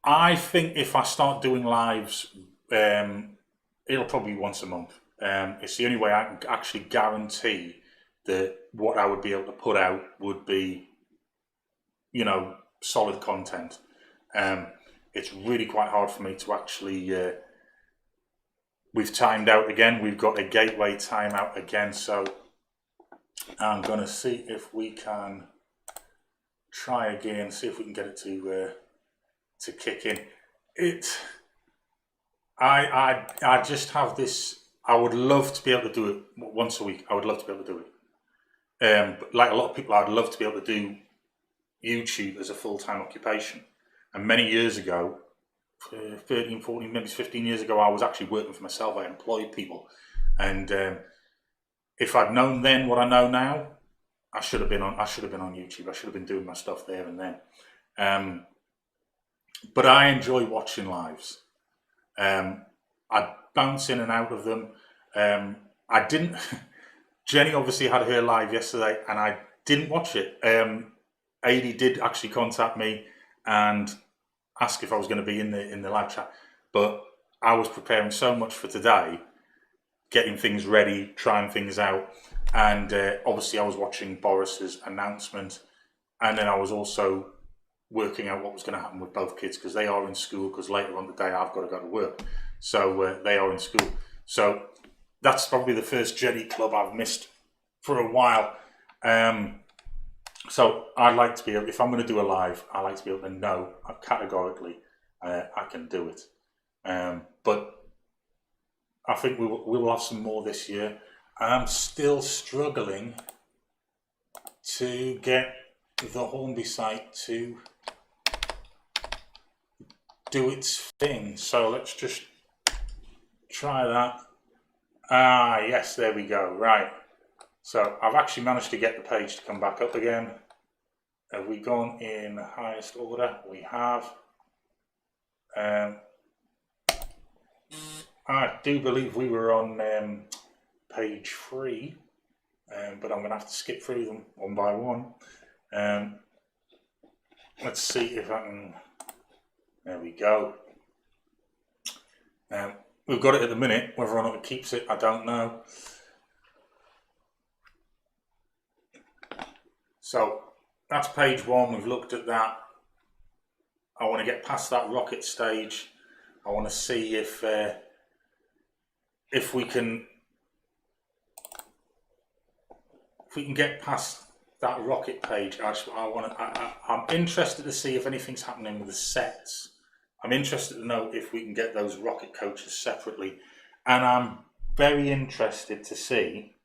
I think if I start doing lives, it'll probably be once a month. It's the only way I can actually guarantee that what I would be able to put out would be, solid content. It's really quite hard for me to actually. We've timed out again. We've got a gateway timeout again, so I'm going to see if we can try again, see if we can get it to kick in. I just have this. I would love to be able to do it once a week. I would love to be able to do it. But like a lot of people, I'd love to be able to do YouTube as a full-time occupation. And many years ago, 13, 14, maybe 15 years ago, I was actually working for myself. I employed people. And if I'd known then what I know now, I should have been on YouTube. I should have been doing my stuff there and then. But I enjoy watching lives. I bounce in and out of them. I didn't. Jenny obviously had her live yesterday, and I didn't watch it. Aidan did actually contact me and ask if I was going to be in the live chat, but I was preparing so much for today, getting things ready, trying things out, and obviously I was watching Boris's announcement, and then I was also working out what was going to happen with both kids because they are in school. Because later on the day I've got to go to work, so they are in school. So that's probably the first Jenny club I've missed for a while. So I'd like to be able, if I'm going to do a live, I like to be able to know categorically I can do it. But I think we will have some more this year. I'm still struggling to get the Hornby site to do its thing. So let's just try that. Ah, yes, there we go. Right. So I've actually managed to get the page to come back up again. Have we gone in the highest order? We have. I do believe we were on page 3, but I'm going to have to skip through them one by one. Let's see if I can. There we go. We've got it at the minute. Whether or not it keeps it, I don't know. So that's page 1. We've looked at that. I want to get past that rocket stage. I want to see if we can get past that rocket page. I'm interested to see if anything's happening with the sets. I'm interested to know if we can get those rocket coaches separately, and I'm very interested to see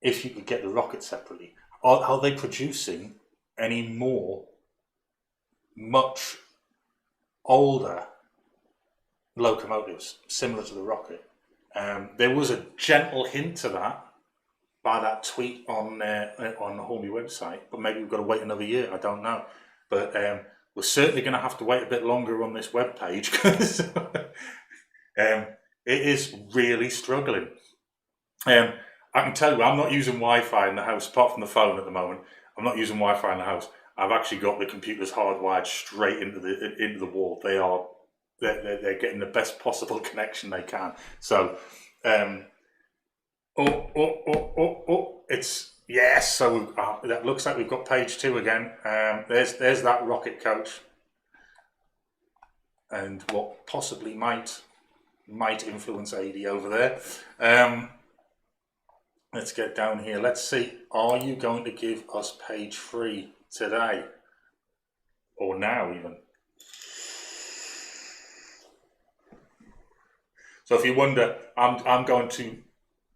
if you could get the rocket separately. Are they producing any more much older locomotives similar to the rocket? There was a gentle hint to that by that tweet on the Hornby website, but maybe we've got to wait another year. I don't know, but we're certainly going to have to wait a bit longer on this web page because it is really struggling. I can tell you, I'm not using Wi-Fi in the house, apart from the phone at the moment. I'm not using Wi-Fi in the house. I've actually got the computers hardwired straight into the wall. They're getting the best possible connection they can. So, it's yes. So that looks like we've got page 2 again. There's that rocket coach, and what possibly might influence AD over there. Let's get down here. Let's see. Are you going to give us page 3 today, or now even? So if you wonder, I'm going to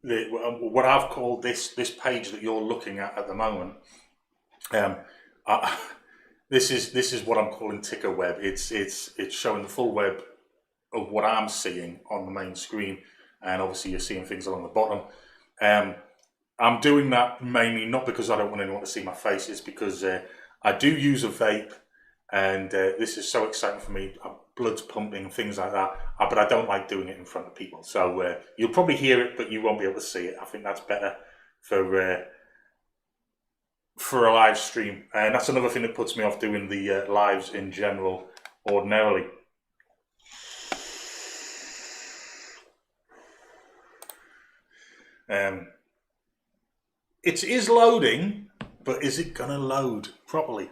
what I've called this page that you're looking at the moment. This is what I'm calling ticker web. It's showing the full web of what I'm seeing on the main screen, and obviously you're seeing things along the bottom. I'm doing that mainly not because I don't want anyone to see my face, it's because I do use a vape, and this is so exciting for me. Blood's pumping and things like that, but I don't like doing it in front of people. So you'll probably hear it, but you won't be able to see it. I think that's better for a live stream, and that's another thing that puts me off doing the lives in general ordinarily. It is loading, but is it going to load properly?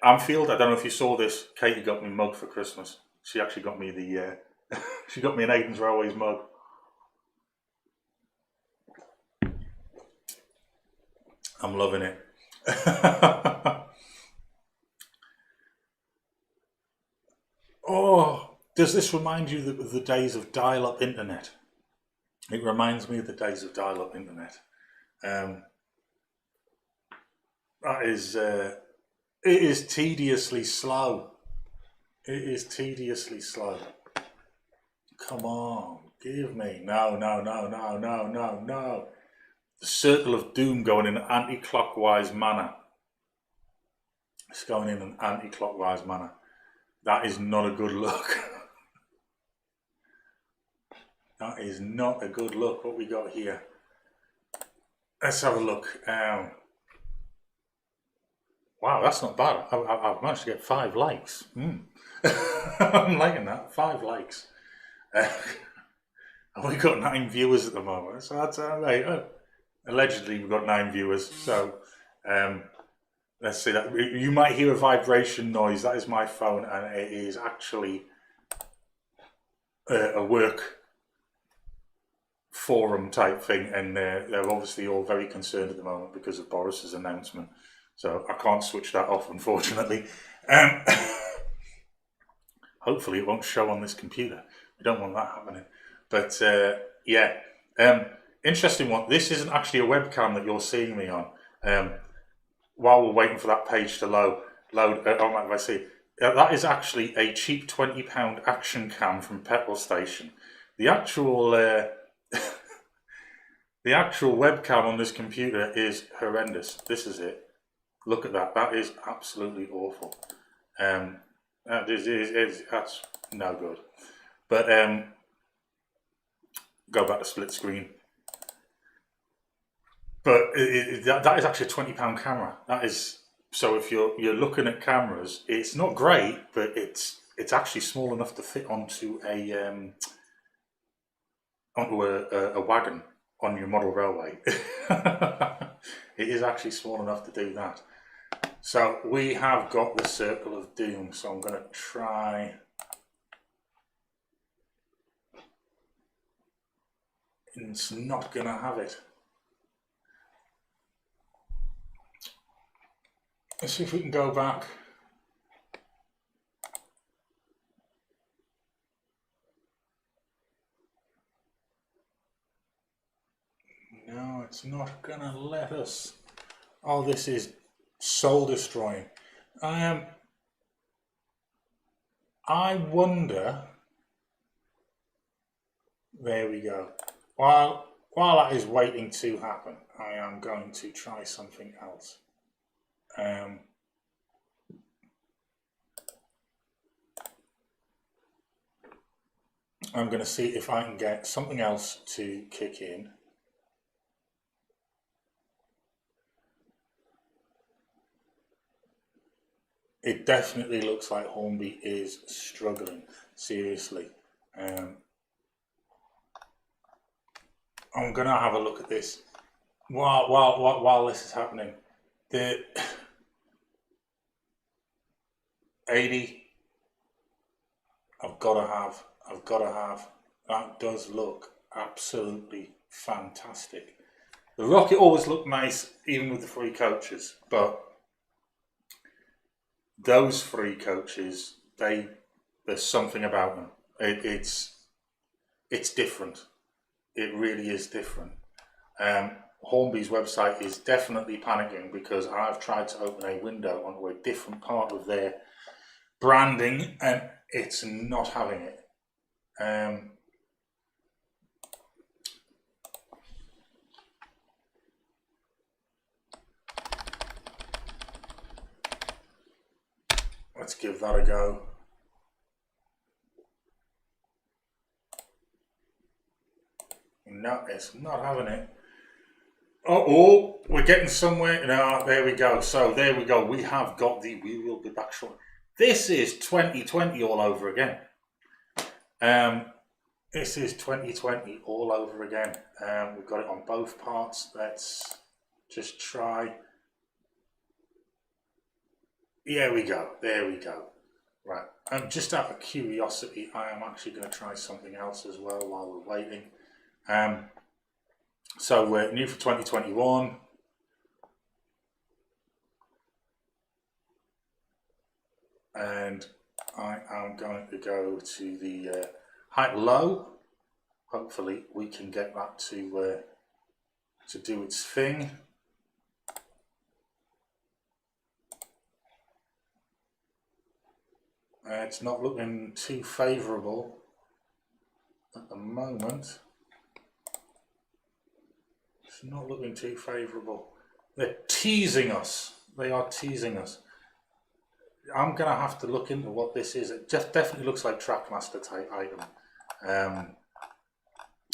Anfield, I don't know if you saw this. Katie got me a mug for Christmas. She actually got me she got me an Aidans Railways mug. I'm loving it. Oh, does this remind you of the days of dial-up internet? It reminds me of the days of dial-up internet. Um, that is, it is tediously slow. It is tediously slow. Come on, give me. No, no, no, no, no, no, no. The circle of doom going in an anti-clockwise manner. It's going in an anti-clockwise manner. That is not a good look. That is not a good look. What we got here? Let's have a look. Wow, that's not bad. I've managed to get 5 likes. I'm liking that. 5 likes. And we've got 9 viewers at the moment. So that's right. Allegedly, we've got 9 viewers. So let's see that. You might hear a vibration noise. That is my phone, and it is actually a work forum type thing, and they're obviously all very concerned at the moment because of Boris's announcement. So I can't switch that off, unfortunately. Hopefully it won't show on this computer. We don't want that happening. But yeah, interesting one. This isn't actually a webcam that you're seeing me on. While we're waiting for that page to load, I see, that is actually a cheap £20 action cam from petrol station. The actual the actual webcam on this computer is horrendous. This is it. Look at that. That is absolutely awful. That's no good. But go back to split screen. But that is actually a £20 camera. That is, so if you're looking at cameras, it's not great, but it's actually small enough to fit onto a wagon on your model railway. It is actually small enough to do that. So we have got the circle of doom. So I'm going to try. It's not going to have it. Let's see if we can go back. No, it's not going to let us. Oh, this is soul destroying. I wonder. There we go. While that is waiting to happen, I am going to try something else. I'm going to see if I can get something else to kick in. It definitely looks like Hornby is struggling, seriously. I'm going to have a look at this while this is happening. The 80, I've got to have. That does look absolutely fantastic. The rocket always looked nice, even with the 3 coaches, but those 3 coaches, there's something about them. It's different. It really is different. Hornby's website is definitely panicking because I've tried to open a window onto a different part of their branding and it's not having it. Let's give that a go. No, it's not having it. Oh, we're getting somewhere. No, there we go. So there we go. We have got the We Will Be Back shortly. This is 2020 all over again. This is 2020 all over again. We've got it on both parts. Let's just try. There we go. There we go. Right. Just out of curiosity, I am actually going to try something else as well while we're waiting. So we're new for 2021. and I am going to go to the height low. Hopefully we can get that to do its thing. It's not looking too favourable at the moment. It's not looking too favourable. They're teasing us. They are teasing us. I'm going to have to look into what this is. It just definitely looks like Trackmaster type item.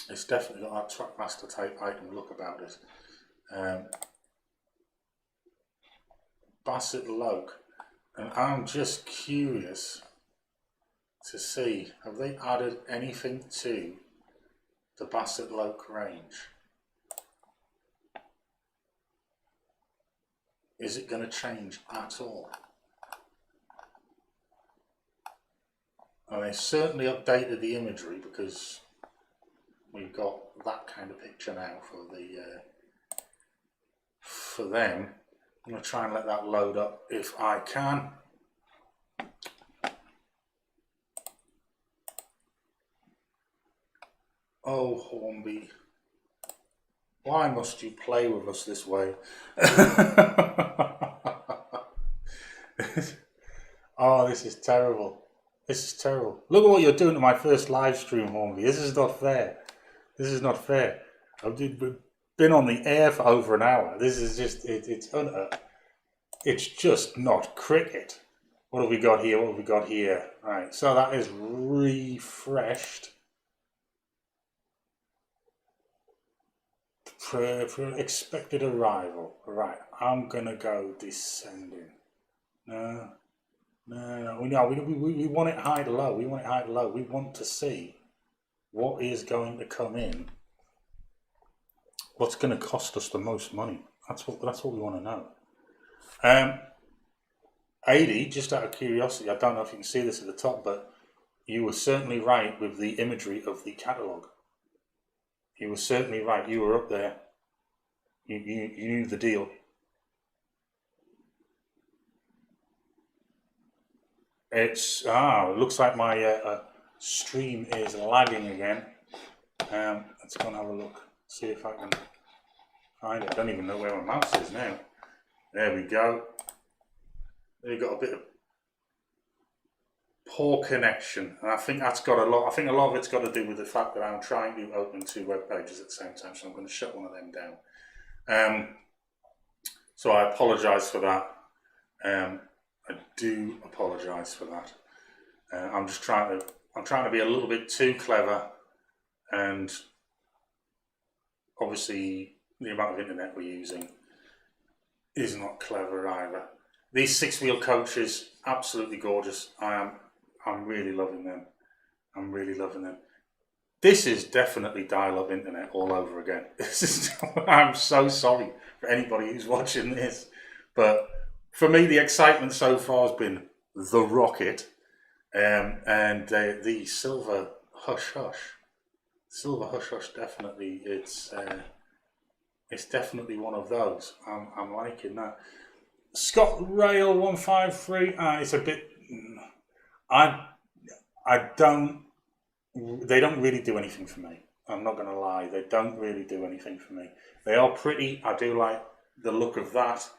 It's definitely got that Trackmaster type item look about it. Basset Loke. And I'm just curious to see, have they added anything to the Basset Loke range? Is it going to change at all? And they certainly updated the imagery, because we've got that kind of picture now for them. I'm going to try and let that load up if I can. Oh, Hornby, why must you play with us this way? Oh, this is terrible. This is terrible. Look at what you're doing to my first live stream, Hornby. This is not fair. This is not fair. I've been on the air for over an hour. This is just, it's just not cricket. What have we got here? What have we got here? Right, so that is refreshed. Expected arrival. Right, I'm gonna go descending. No. We want it high to low. We want it high to low. We want to see what is going to come in. What's going to cost us the most money? That's what we want to know. Aidan, just out of curiosity, I don't know if you can see this at the top, but you were certainly right with the imagery of the catalogue. You were certainly right. You were up there. You knew the deal. It looks like my stream is lagging again. Let's go and have a look. See if I can find it. I don't even know where my mouse is now. There we go. We've got a bit of poor connection, and I think that's got a lot. I think a lot of it's got to do with the fact that I'm trying to open two web pages at the same time, so I'm going to shut one of them down. So I apologise for that. I do apologise for that. I'm trying to be a little bit too clever, and obviously the amount of internet we're using is not clever either. These six-wheel coaches, absolutely gorgeous. I'm really loving them. I'm really loving them. This is definitely dial-up internet all over again. I'm so sorry for anybody who's watching this, but for me, the excitement so far has been the rocket, and the silver hush hush. Silver hush hush, definitely. It's definitely one of those. I'm liking that. Scott Rail 153. It's a bit. I don't. They don't really do anything for me. I'm not going to lie. They don't really do anything for me. They are pretty. I do like the look of that.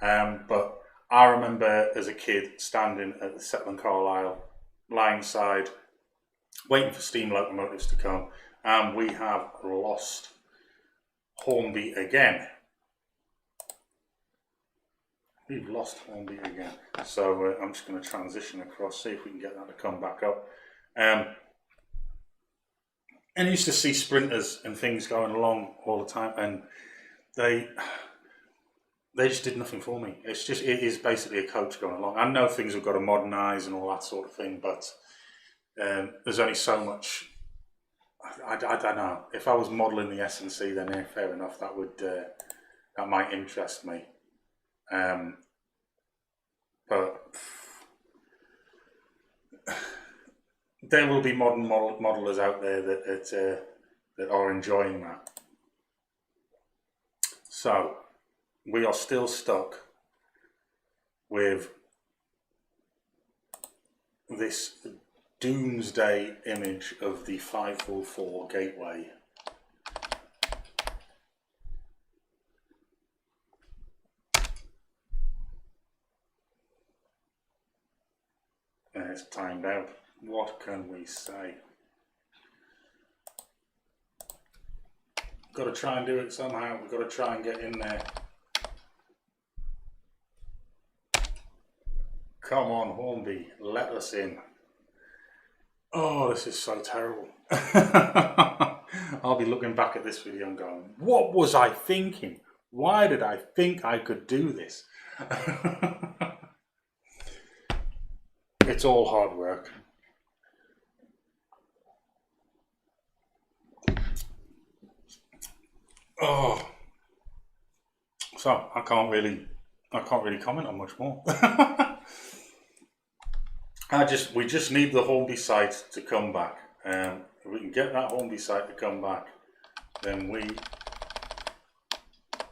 But I remember as a kid standing at the Settle and Carlisle line side, waiting for steam locomotives to come, and we have lost Hornby again. We've lost Hornby again. So I'm just going to transition across, see if we can get that to come back up. And I used to see sprinters and things going along all the time, and they just did nothing for me. It is basically a coach going along. I know things have got to modernise and all that sort of thing, but there's only so much. I don't know. If I was modelling the S&C, then fair enough. That might interest me. But there will be modern modelers out there that are enjoying that. So we are still stuck with this doomsday image of the 544 gateway. And it's timed out. What can we say? Got to try and do it somehow. We've got to try and get in there. Come on, Hornby, let us in. Oh, this is so terrible. I'll be looking back at this video and going, what was I thinking? Why did I think I could do this? It's all hard work. Oh, so I can't really comment on much more. We just need the Hornby site to come back. If we can get that Hornby site to come back, then we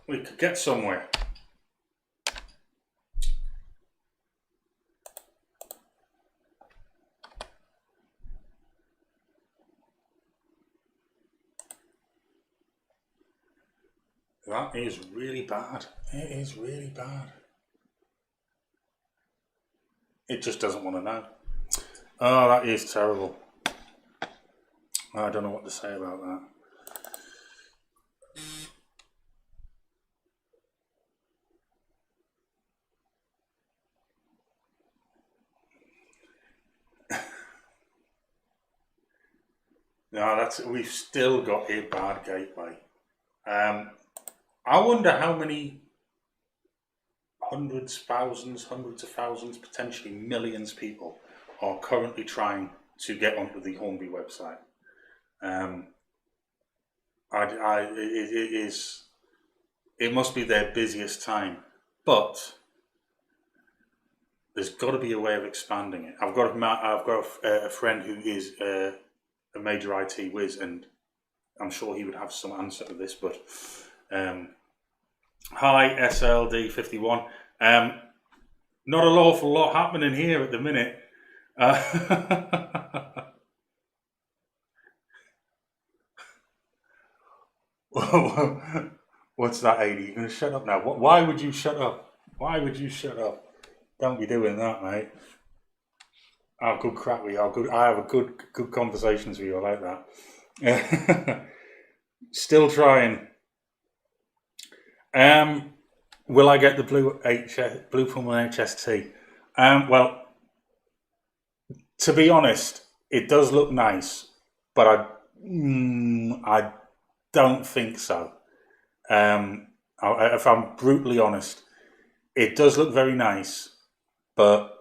could get somewhere. That is really bad. It is really bad. It just doesn't want to know. Oh, that is terrible. I don't know what to say about that. No, we've still got a bad gateway. I wonder how many hundreds of thousands, potentially millions of people are currently trying to get onto the Hornby website. It must be their busiest time, but there's got to be a way of expanding it. I've got a friend who is a major IT whiz, and I'm sure he would have some answer to this. But hi SLD51. Not an awful lot happening here at the minute. What's that, Aidan? You're going to shut up now? Why would you shut up? Why would you shut up? Don't be doing that, mate. I have good crack with you. I have a good conversations with you. I like that. Still trying. Will I get the blue Pullman HST? Well, to be honest, it does look nice, but I don't think so. If I'm brutally honest, it does look very nice, but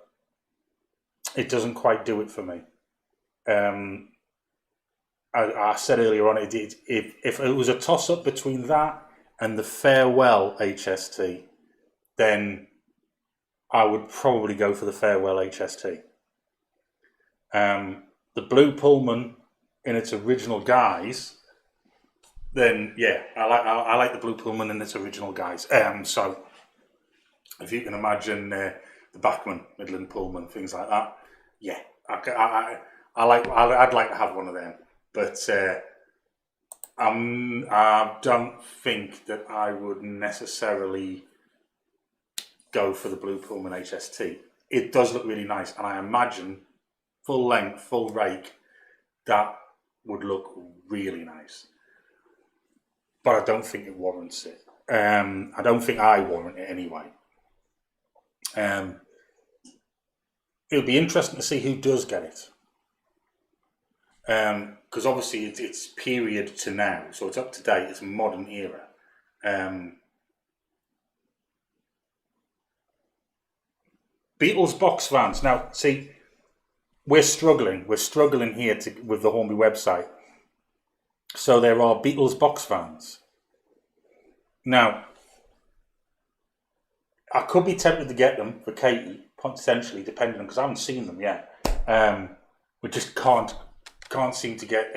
it doesn't quite do it for me. I said earlier on, if it was a toss-up between that and the Farewell HST, then I would probably go for the Farewell HST. The blue Pullman in its original guise, then yeah, I like the blue Pullman in its original guise. So if you can imagine the Bachmann Midland Pullman, things like that, yeah, I'd like to have one of them, but I don't think that I would necessarily go for the blue Pullman HST. It does look really nice, and I imagine full length, full rake, that would look really nice. But I don't think it warrants it. I don't think I warrant it anyway. It'll be interesting to see who does get it. Because obviously it's period to now, so it's up to date, it's a modern era. Beatles box vans. Now, see, we're struggling here with the Hornby website. So there are Beatles box vans. Now, I could be tempted to get them for Katie, potentially, depending on, because I haven't seen them yet. We just can't seem to get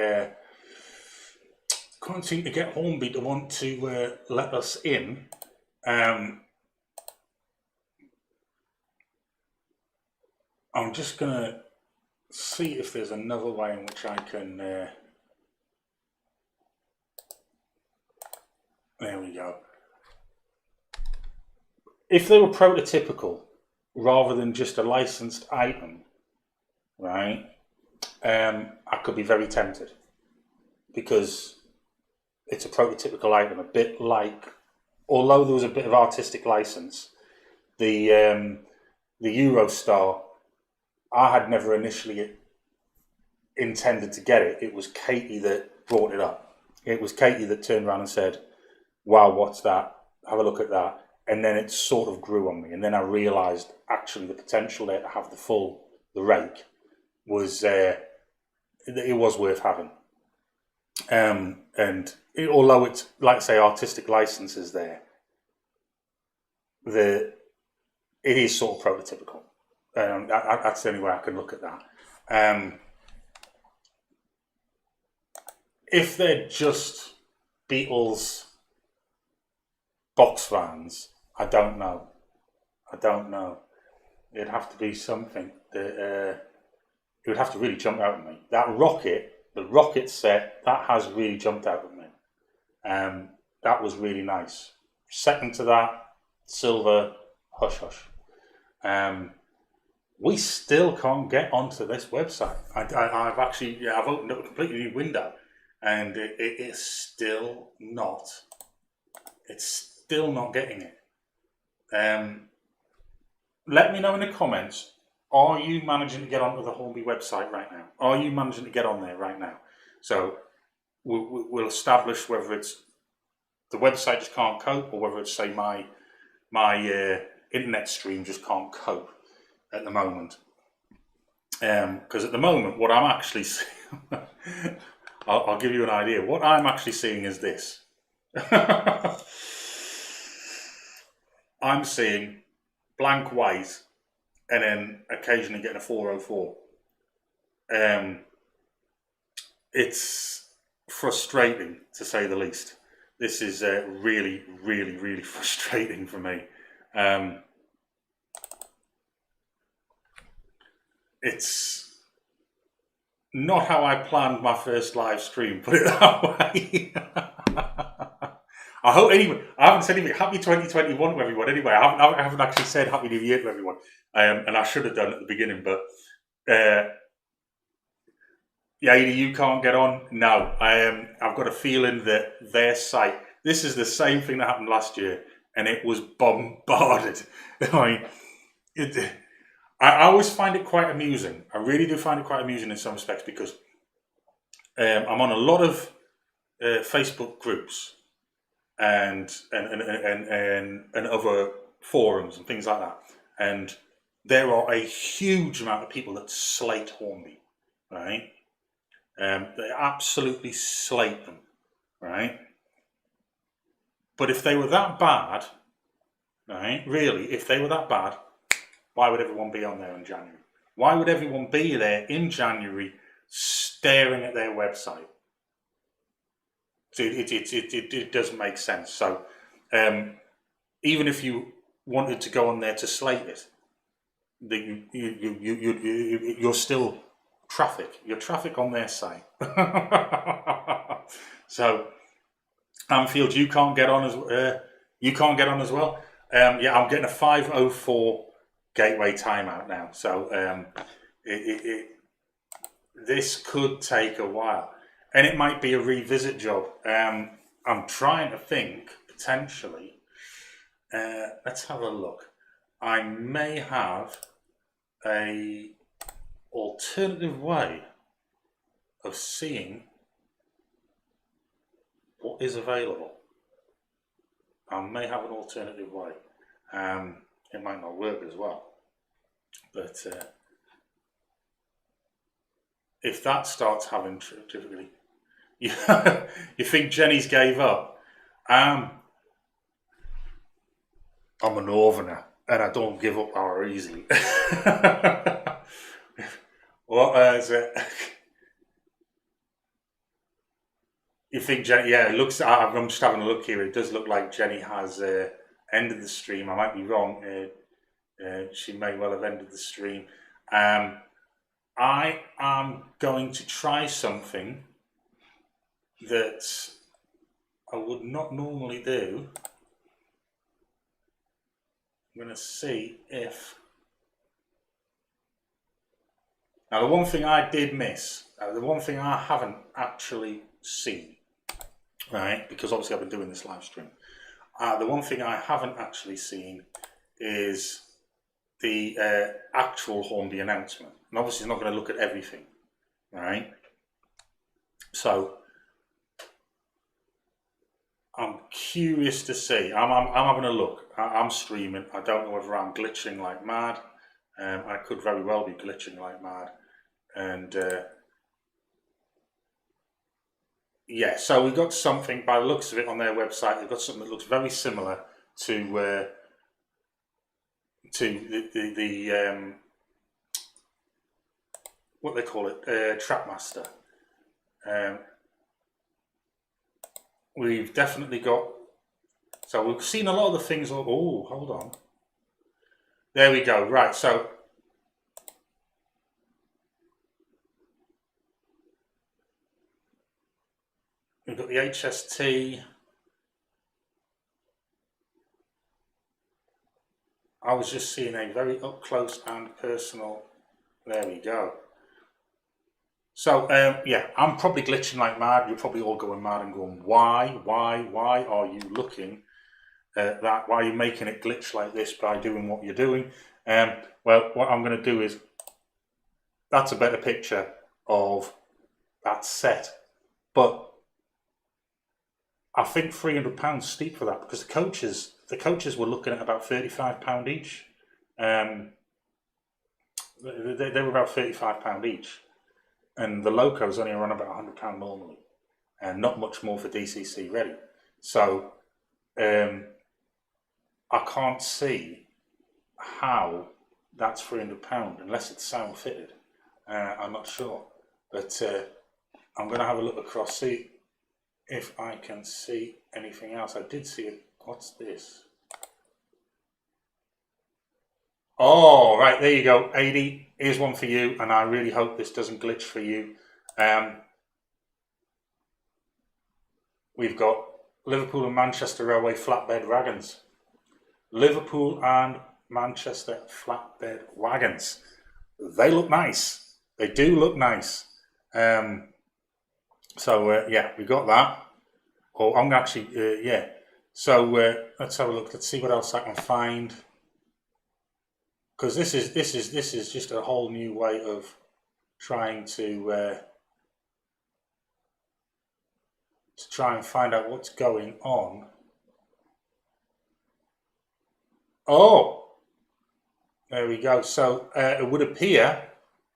Hornby to want to let us in. I'm just gonna see if there's another way in which I can. There we go. If they were prototypical rather than just a licensed item, right? I could be very tempted because it's a prototypical item, a bit like, although there was a bit of artistic license, the Eurostar, I had never initially intended to get it. It was Katie that brought it up. It was Katie that turned around and said, "Wow, what's that? Have a look at that." And then it sort of grew on me. And then I realised actually the potential there to have the rake was it was worth having. Although it's, like I say, artistic licenses there, it is sort of prototypical. That's the only way I can look at that. If they're just Beatles box vans, I don't know. It'd have to be something that it would have to really jump out at me. The rocket set, that has really jumped out at me. That was really nice. Second to that, silver, hush hush. We still can't get onto this website. I've opened up a completely new window, and it is still not. It's still not getting it. Let me know in the comments. Are you managing to get onto the Hornby website right now? Are you managing to get on there right now? So we'll establish whether it's the website just can't cope, or whether it's, say, my internet stream just can't cope at the moment. Because at the moment, what I'm actually seeing, I'll give you an idea. What I'm actually seeing is this. I'm seeing blank white, and then occasionally getting a 404. It's frustrating, to say the least. This is really, really, really frustrating for me. It's not how I planned my first live stream, put it that way. I hope, anyway, I haven't said anything. Happy 2021 to everyone. Anyway, I haven't actually said Happy New Year to everyone. And I should have done at the beginning, but yeah, Aidan, you can't get on. No, I've got a feeling that their site. This is the same thing that happened last year, and it was bombarded. I always find it quite amusing. I really do find it quite amusing in some respects, because I'm on a lot of Facebook groups and other forums and things like that, and there are a huge amount of people that slate Hornby, right? They absolutely slate them, right? But if they were that bad, right, really, if they were that bad, why would everyone be on there in January? Why would everyone be there in January staring at their website? It doesn't make sense. So even if you wanted to go on there to slate it, you're still traffic. You're traffic on their site. So Anfield, you can't get on as well. Yeah, I'm getting a 5:04 gateway timeout now. So this could take a while. And it might be a revisit job. I'm trying to think, potentially. Let's have a look. I may have a alternative way of seeing what is available. I may have an alternative way. It might not work as well. But if that starts having difficulty, you think Jenny's gave up? I'm a northerner, and I don't give up that easily. What is it? You think Jenny? Yeah, it looks. I'm just having a look here. It does look like Jenny has ended the stream. I might be wrong. She may well have ended the stream. I am going to try something that I would not normally do. I'm going to see if... Now, the one thing I did miss, the one thing I haven't actually seen, right, because obviously I've been doing this live stream, the one thing I haven't actually seen is the actual Hornby announcement. And obviously it's not going to look at everything, right? So I'm curious to see. I'm having a look. I'm streaming. I don't know whether I'm glitching like mad. I could very well be glitching like mad. And yeah, so we've got something, by the looks of it on their website, they've got something that looks very similar to the what they call it, Trapmaster. We've definitely got, so we've seen a lot of the things. Oh, hold on. There we go. Right, so we've got the HST. I was just seeing a very up close and personal. There we go. So yeah, I'm probably glitching like mad. You're probably all going mad and going, why are you looking at that? Why are you making it glitch like this by doing what you're doing? Well, what I'm going to do is, that's a better picture of that set, but I think £300 steep for that, because the coaches were looking at about £35 each. They were about £35 each, and the locos only run about £100 normally, and not much more for DCC ready. So I can't see how that's £300 unless it's sound fitted. I'm not sure, but I'm going to have a look across, see if I can see anything else. I did see it. What's this? Oh, right, there you go, Aidan. Here's one for you, and I really hope this doesn't glitch for you. We've got Liverpool and Manchester Railway flatbed wagons. Liverpool and Manchester flatbed wagons. They look nice. They do look nice. So yeah, we got that. Oh, I'm actually yeah. So let's have a look. Let's see what else I can find. Because this is just a whole new way of trying to try and find out what's going on. Oh, there we go. So it would appear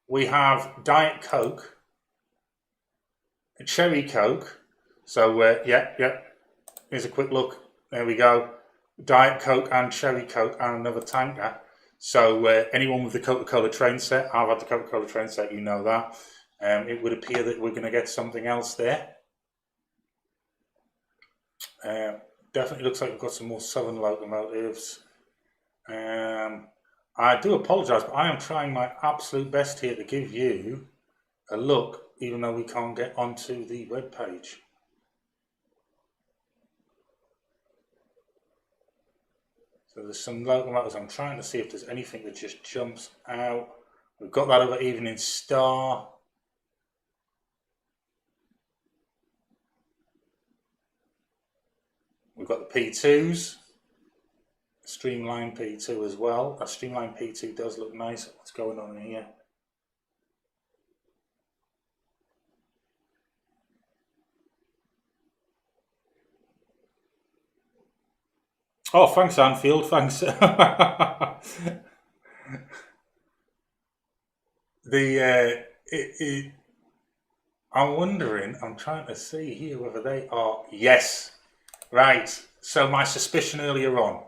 we have Diet Coke, a Cherry Coke. So yeah. Here's a quick look. There we go. Diet Coke and Cherry Coke and another tanker. So anyone with the Coca-Cola train set, I've had the Coca-Cola train set, you know that. It would appear that we're going to get something else there. Definitely looks like we've got some more southern locomotives. I do apologise, but I am trying my absolute best here to give you a look, even though we can't get onto the web page. So there's some locomotives. I'm trying to see if there's anything that just jumps out. We've got that other Evening Star. We've got the P2s. Streamline P2 as well. That Streamline P2 does look nice. What's going on here? Oh, thanks, Anfield. Thanks. I'm wondering. I'm trying to see here whether they are. Yes, right. So my suspicion earlier on.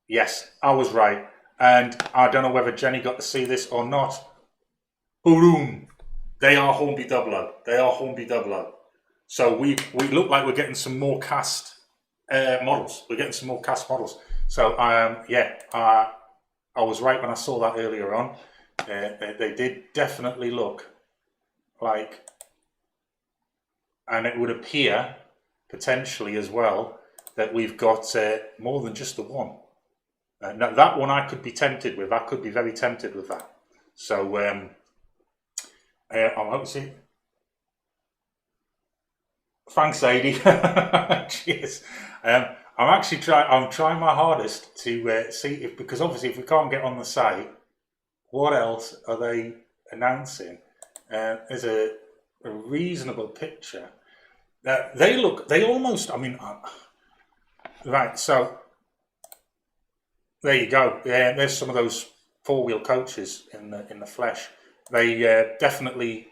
Yes, I was right, and I don't know whether Jenny got to see this or not. Boom! They are Hornby 00. They are Hornby 00. So we look like we're getting some more cast models. We're getting some more cast models. So yeah, I was right when I saw that earlier on. They did definitely look like, and it would appear potentially as well that we've got more than just the one. Now that one I could be tempted with. I could be very tempted with that. So I'm hoping. Thanks, Aidan. Cheers. I'm trying my hardest to see if, because obviously if we can't get on the site, what else are they announcing? There's a reasonable picture. They almost, I mean, right, so there you go. Yeah, there's some of those four-wheel coaches in the flesh. They definitely,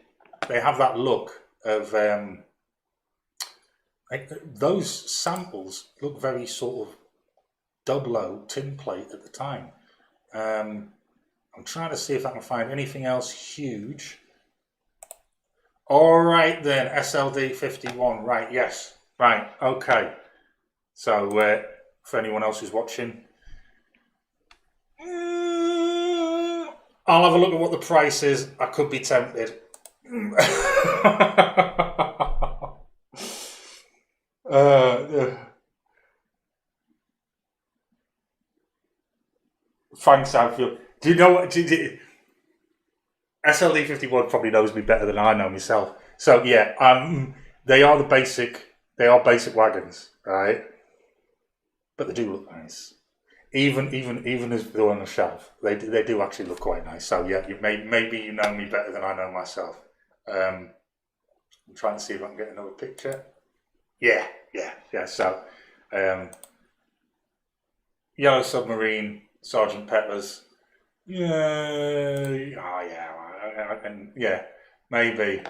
they have that look of, those samples look very sort of double-O tin plate at the time. I'm trying to see if I can find anything else huge. All right then, SLD 51. Right, yes. Right, okay. So for anyone else who's watching, I'll have a look at what the price is. I could be tempted. Thanks, Outfield. Do you know what? SLD 51 probably knows me better than I know myself. So yeah, they are basic wagons, right? But they do look nice. Even as they're on the shelf, they do actually look quite nice. So yeah, maybe you know me better than I know myself. I'm trying to see if I can get another picture. Yeah. So, Yellow Submarine, Sergeant Pepper's. Yeah, and yeah, maybe.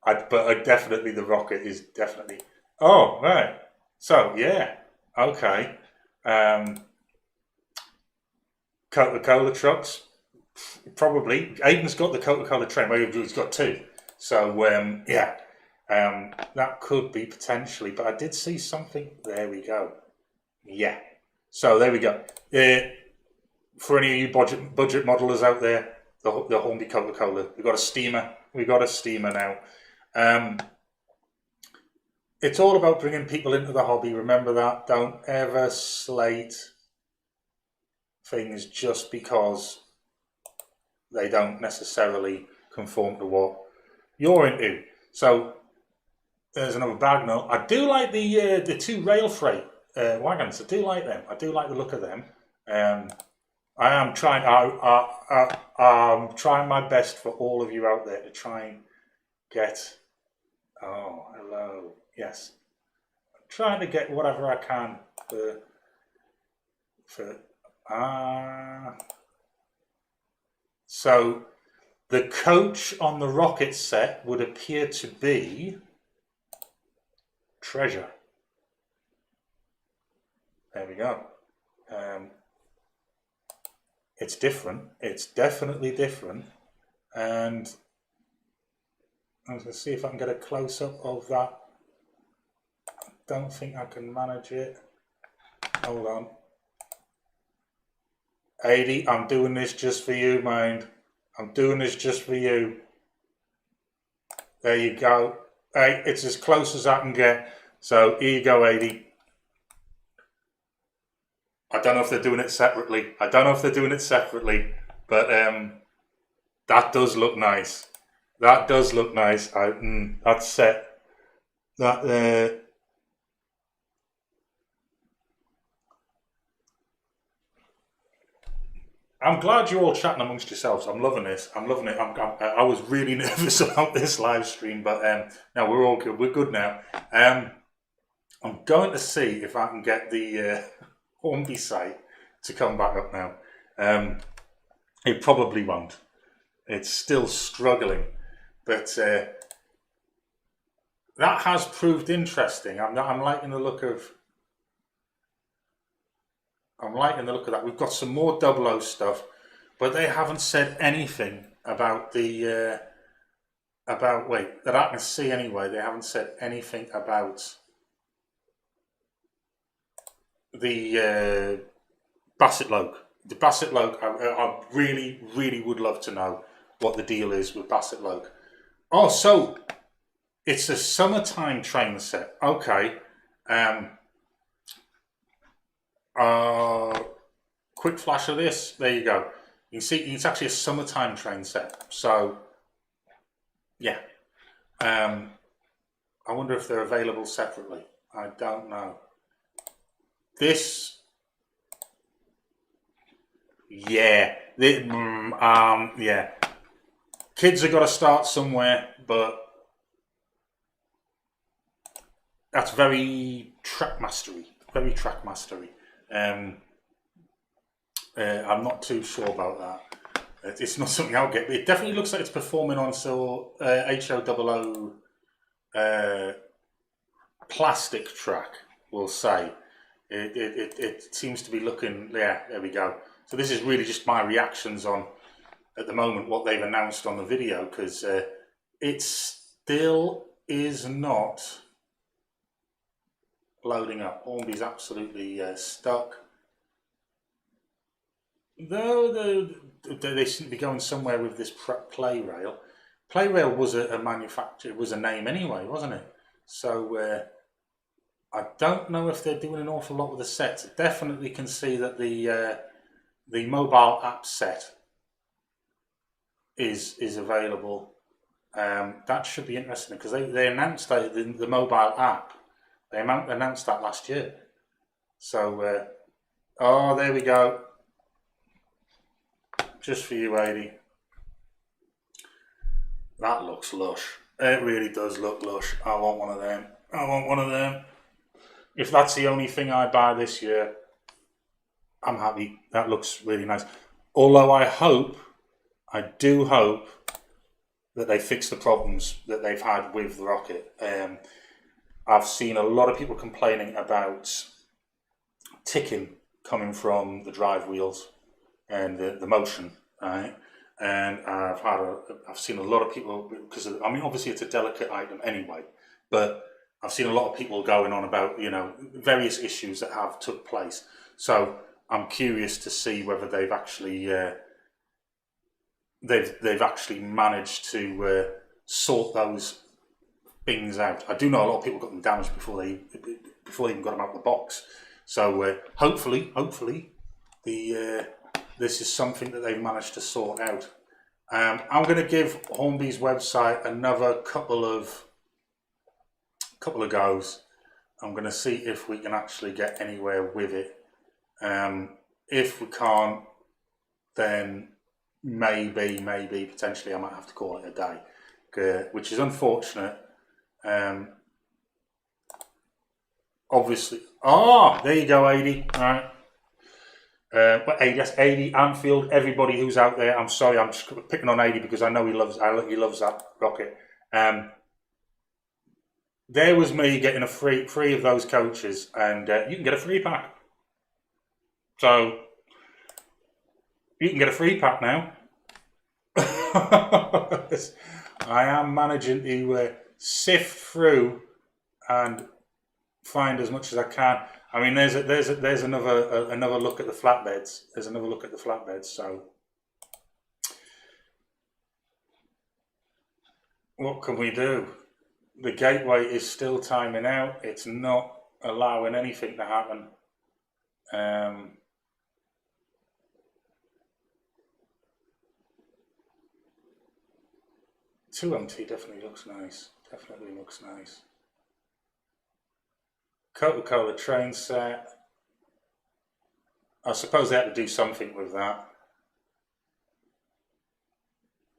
But definitely the rocket is definitely. Oh right. So yeah, okay. Coca-Cola trucks, probably. Aidan's got the Coca-Cola train. Well, he's got two. So yeah, that could be potentially. But I did see something. There we go. Yeah. So there we go. For any of you budget modelers out there, the Hornby Coca-Cola. We've got a steamer. Now. It's all about bringing people into the hobby. Remember that. Don't ever slate things just because they don't necessarily conform to what you're into. So there's another bag note. I do like the two rail freight wagons. I do like them. I do like the look of them. I'm trying my best for all of you out there to try and get. Oh, hello. Yes, I'm trying to get whatever I can for. So the coach on the rocket set would appear to be Treasure. There we go. It's different. It's definitely different. And I'm going to see if I can get a close-up of that. I don't think I can manage it. Hold on. Aidan, I'm doing this just for you, mind. I'm doing this just for you. There you go. Hey, it's as close as I can get. So here you go, Aidan. I don't know if they're doing it separately. But that does look nice. That's set. That I'm glad you're all chatting amongst yourselves. I'm loving this. I I was really nervous about this live stream, but now we're all good. We're good now. I'm going to see if I can get the Hornby site to come back up now. It probably won't. It's still struggling, but that has proved interesting. I'm liking the look of. That. We've got some more 00 stuff, but they haven't said anything about the that I can see anyway. They haven't said anything about the Basset Loke. the Bassett Loke, I really, really would love to know what the deal is with Bassett Loke. Oh, so it's a summertime train set. Okay. Quick flash of this. There you go. You can see it's actually a summertime train set. So, yeah. I wonder if they're available separately. I don't know. This, yeah. Yeah. Kids have got to start somewhere, but that's very track mastery. Very track mastery. I'm not too sure about that. It's not something I'll get. But it definitely looks like it's performing on HO00 plastic track, we'll say. It seems to be looking, yeah, there we go. So this is really just my reactions on, at the moment, what they've announced on the video, because it still is not loading up. Hornby's absolutely stuck. Though they seem to be going somewhere with this play rail. Play rail was a manufacturer, was a name anyway, wasn't it? So I don't know if they're doing an awful lot with the sets. I definitely can see that the mobile app set is available. That should be interesting because they announced the mobile app. They announced that last year. So oh, there we go. Just for you, Aidan. That looks lush. It really does look lush. I want one of them. I want one of them. If that's the only thing I buy this year, I'm happy. That looks really nice. Although I do hope that they fix the problems that they've had with the rocket. I've seen a lot of people complaining about ticking coming from the drive wheels and the motion, right? And I've seen a lot of people, because I mean, obviously it's a delicate item anyway, but I've seen a lot of people going on about, you know, various issues that have took place. So I'm curious to see whether they've actually they've actually managed to sort those things out. I do know a lot of people got them damaged before they even got them out of the box. So hopefully this is something that they've managed to sort out. I'm going to give Hornby's website another couple of goes. I'm going to see if we can actually get anywhere with it. If we can't, then maybe potentially I might have to call it a day, which is unfortunate. Obviously, there you go, Aidan. All right. But yes, Aidan, Anfield, everybody who's out there. I'm sorry, I'm just picking on Aidan because I know he loves that rocket. There was me getting a free of those coaches, and you can get a free pack. So you can get a free pack now. I am managing to sift through and find as much as I can. I mean, there's another look at the flatbeds. There's another look at the flatbeds. So what can we do? The gateway is still timing out. It's not allowing anything to happen. 2MT definitely looks nice. Definitely looks nice. Coca-Cola train set. I suppose they had to do something with that.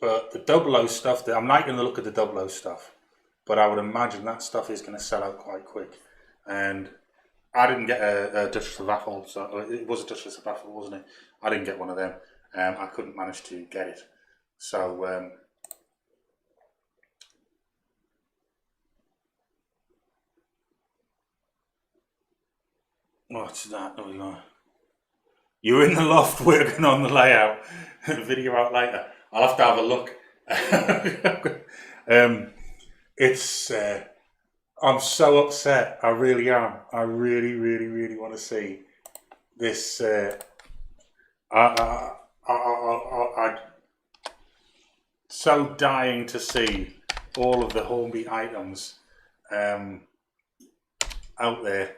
But the 00 stuff, I'm liking the look of the 00 stuff. But I would imagine that stuff is going to sell out quite quick. And I didn't get a Duchess of Athol, so it was a Duchess of Athol, wasn't it? I didn't get one of them. I couldn't manage to get it. So what's that? Oh, we go. You're in the loft working on the layout. Video out later. I'll have to have a look. It's. I'm so upset. I really am. I really want to see this I'm so dying to see all of the Hornby items out there,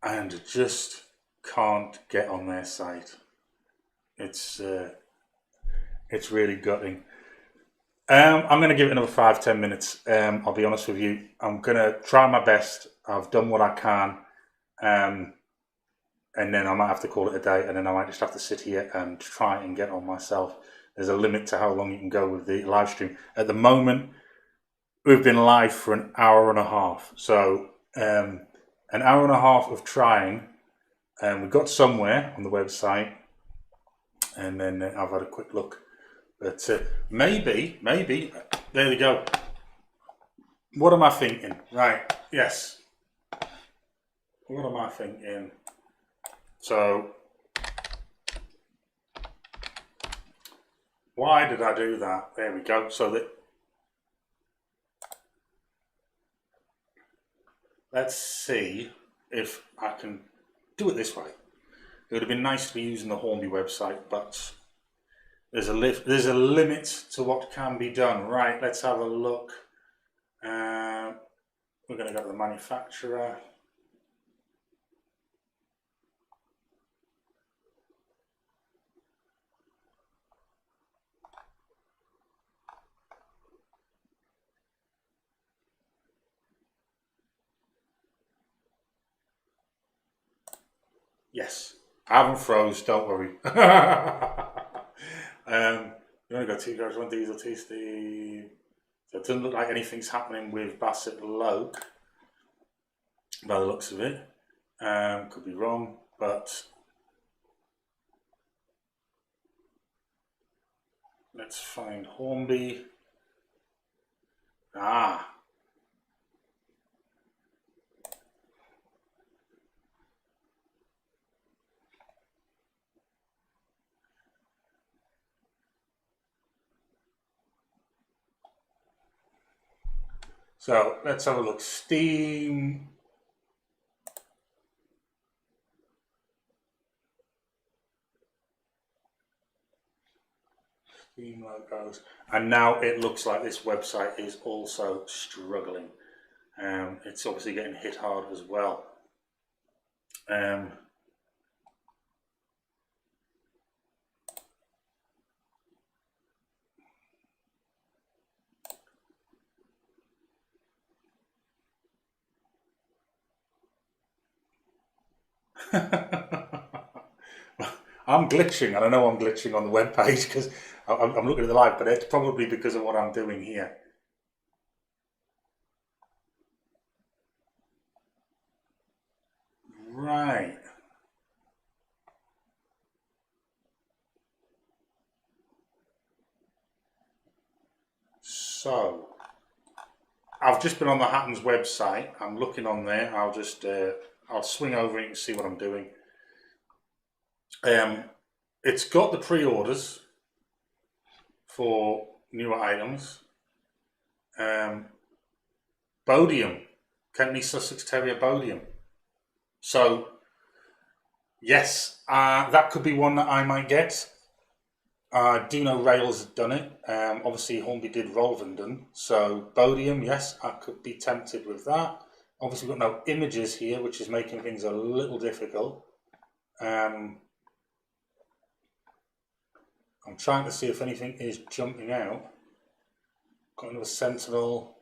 and just can't get on their site. It's really gutting. I'm going to give it another 5-10 minutes. I'll be honest with you. I'm going to try my best. I've done what I can, um, and then I might have to call it a day, and then I might just have to sit here and try and get on myself. There's a limit to how long you can go with the live stream. At the moment, we've been live for an hour and a half. So an hour and a half of trying. We got somewhere on the website, and then I've had a quick look. But maybe, there we go. What am I thinking? Right, yes. What am I thinking? So, why did I do that? There we go. So that, let's see if I can do it this way. It would have been nice to be using the Hornby website, but there's a limit to what can be done. Right, let's have a look. We're going to go to the manufacturer. Yes, I haven't froze, don't worry. You only got 2 cars, 1 diesel, 2 Steve. So it doesn't look like anything's happening with Bassett Loke, by the looks of it. Could be wrong, but let's find Hornby. So let's have a look. Steam. Steam logos. And now it looks like this website is also struggling. It's obviously getting hit hard as well. I'm glitching, and I know I'm glitching on the web page because I'm looking at the live, but it's probably because of what I'm doing here. Right. So I've just been on the Hatton's website. I'm looking on there. I'll swing over and you can see what I'm doing. It's got the pre-orders for newer items. Bodium, Kentney Sussex Terrier Bodium. So yes, that could be one that I might get. I do know Rails have done it. Obviously, Hornby did Rolvenden. So Bodium, yes, I could be tempted with that. Obviously, we've got no images here, which is making things a little difficult. I'm trying to see if anything is jumping out. Got another Sentinel.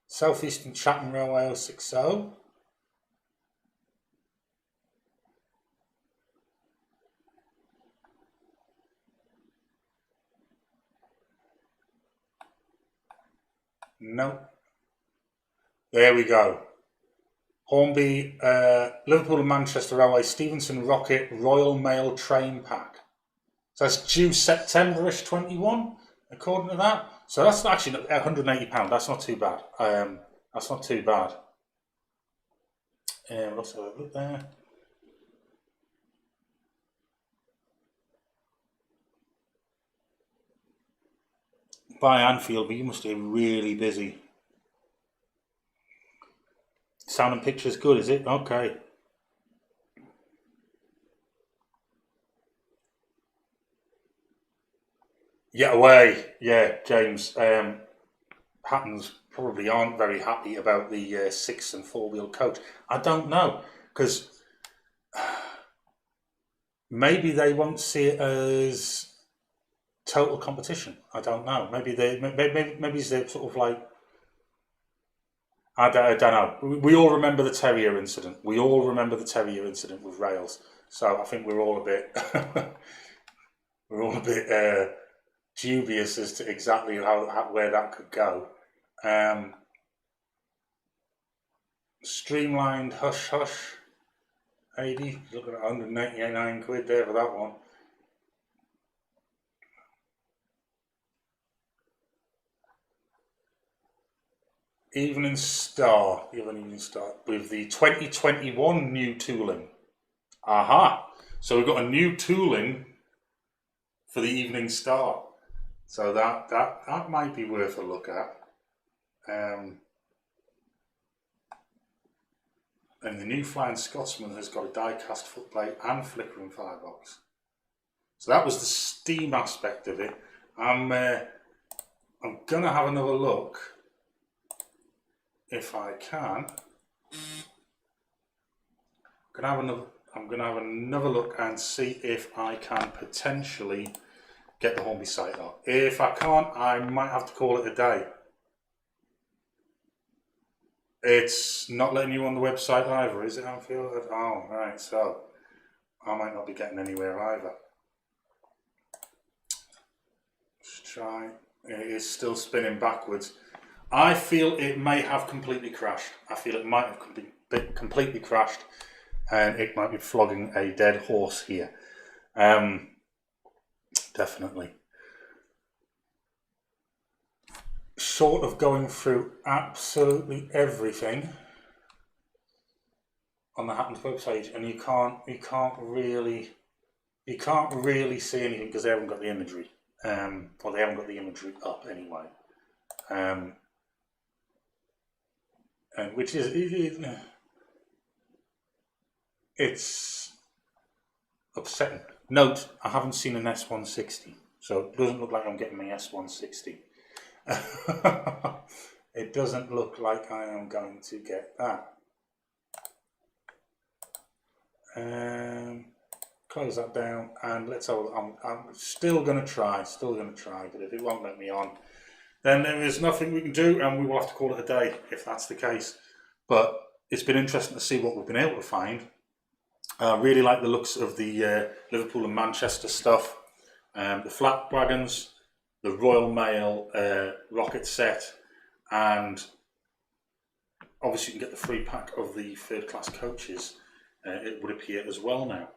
Southeastern Chatham Railway 060. No. There we go. Hornby, Liverpool and Manchester Railway, Stevenson Rocket, Royal Mail Train Pack. So that's due September-ish 21, according to that. So that's actually £180. That's not too bad. That's not too bad. Let's have a look there. By Anfield, but you must be really busy. Sound and picture's good, is it? Okay. Get away, yeah, James. Pattons probably aren't very happy about the 6 and 4 wheel coach. I don't know, because maybe they won't see it as total competition. I don't know. Maybe they're sort of like, I don't know. We all remember the Terrier incident. We all remember the Terrier incident with rails. So I think we're all a bit we're all a bit dubious as to exactly where that could go. Streamlined hush hush. 80. Looking at 199 quid there for that one. Evening Star. You have an Evening Star with the 2021 new tooling. Aha! So we've got a new tooling for the Evening Star. So that might be worth a look at. And the new Flying Scotsman has got a die-cast footplate and flickering firebox. So that was the steam aspect of it. I'm gonna have another look if I can. I'm gonna have another look and see if I can potentially get the Hornby site on. If I can't, I might have to call it a day. It's not letting you on the website either, is it, Anfield? Oh, right, so I might not be getting anywhere either. Let's try. It is still spinning backwards. I feel it may have completely crashed. I feel it might have completely crashed, and it might be flogging a dead horse here. Definitely. Short of going through absolutely everything on the Happens website, and you can't really see anything because they haven't got the imagery, or they haven't got the imagery up anyway, and which is it's upsetting. Note, I haven't seen an S160, so it doesn't look like I'm getting my S160. It doesn't look like I am going to get that. Close that down and let's have. I'm still going to try, but if it won't let me on, then there is nothing we can do, and we will have to call it a day if that's the case. But it's been interesting to see what we've been able to find. I really like the looks of the Liverpool and Manchester stuff, the flat wagons, the Royal Mail rocket set, and obviously you can get the free pack of the third class coaches. It would appear as well now.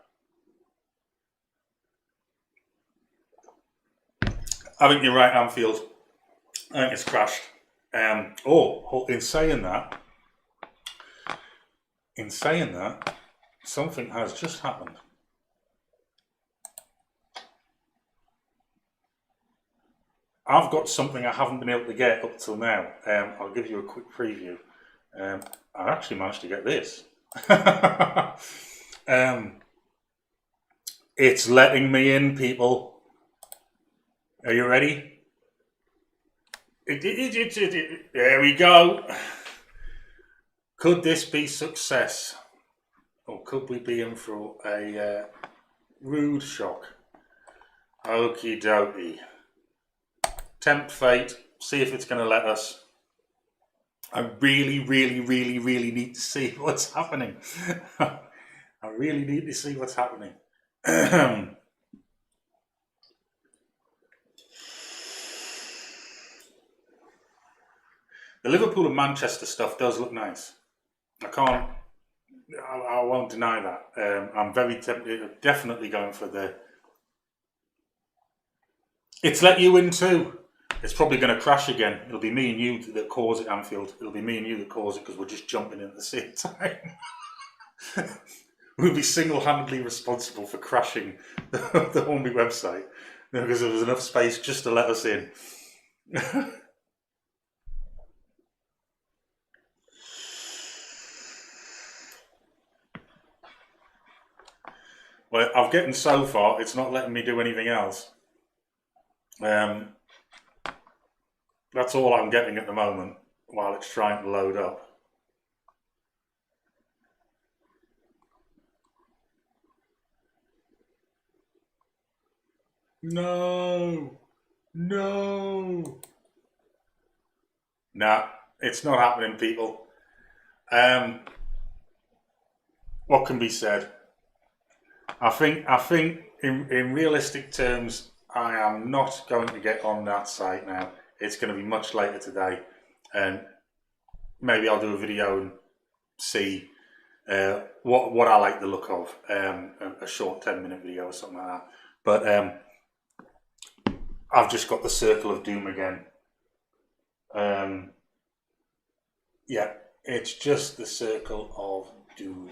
I think you're right, Anfield. I think it's crashed. In saying that, something has just happened. I've got something I haven't been able to get up till now. I'll give you a quick preview. I actually managed to get this. It's letting me in, people. Are you ready? There we go. Could this be success? Or could we be in for a rude shock? Okie dokie. Tempt fate, see if it's going to let us. I really need to see what's happening. I really need to see what's happening. The Liverpool and Manchester stuff does look nice. I won't deny that. I'm very tempted, definitely going for the. It's let you in too. It's probably going to crash again. It'll be me and you that cause it, Anfield. It'll be me and you that cause it because we're just jumping in at the same time. We'll be single-handedly responsible for crashing the Hornby website because there was enough space just to let us in. Well, I've gotten so far, it's not letting me do anything else. That's all I'm getting at the moment while it's trying to load up. No, no. Nah, it's not happening, people. What can be said? I think in realistic terms, I am not going to get on that site now. It's going to be much later today, and maybe I'll do a video and see what I like the look of, a short 10-minute video or something like that. But I've just got the circle of doom again. Yeah, it's just the circle of doom.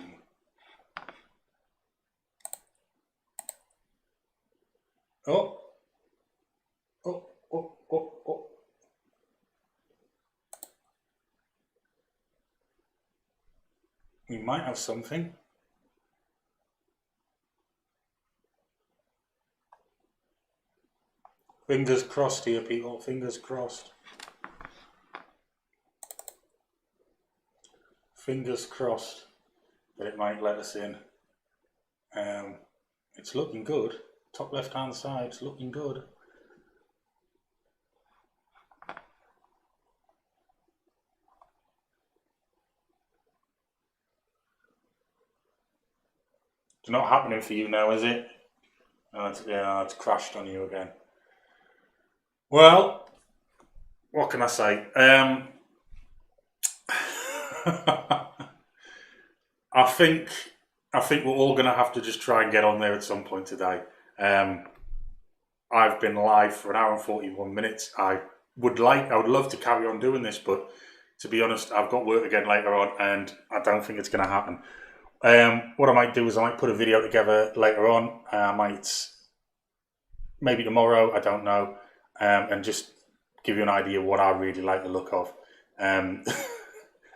Oh, oh, oh, oh, oh. We might have something. Fingers crossed here, people. Fingers crossed. Fingers crossed that it might let us in. It's looking good. Top left-hand side, it's looking good. It's not happening for you now, is it? It's crashed on you again. Well, what can I say? I think we're all going to have to just try and get on there at some point today. I've been live for 1 hour and 41 minutes. I would love to carry on doing this, but to be honest, I've got work again later on, and I don't think it's going to happen. What I might do is I might put a video together later on. I might, maybe tomorrow, I don't know, and just give you an idea of what I really like the look of.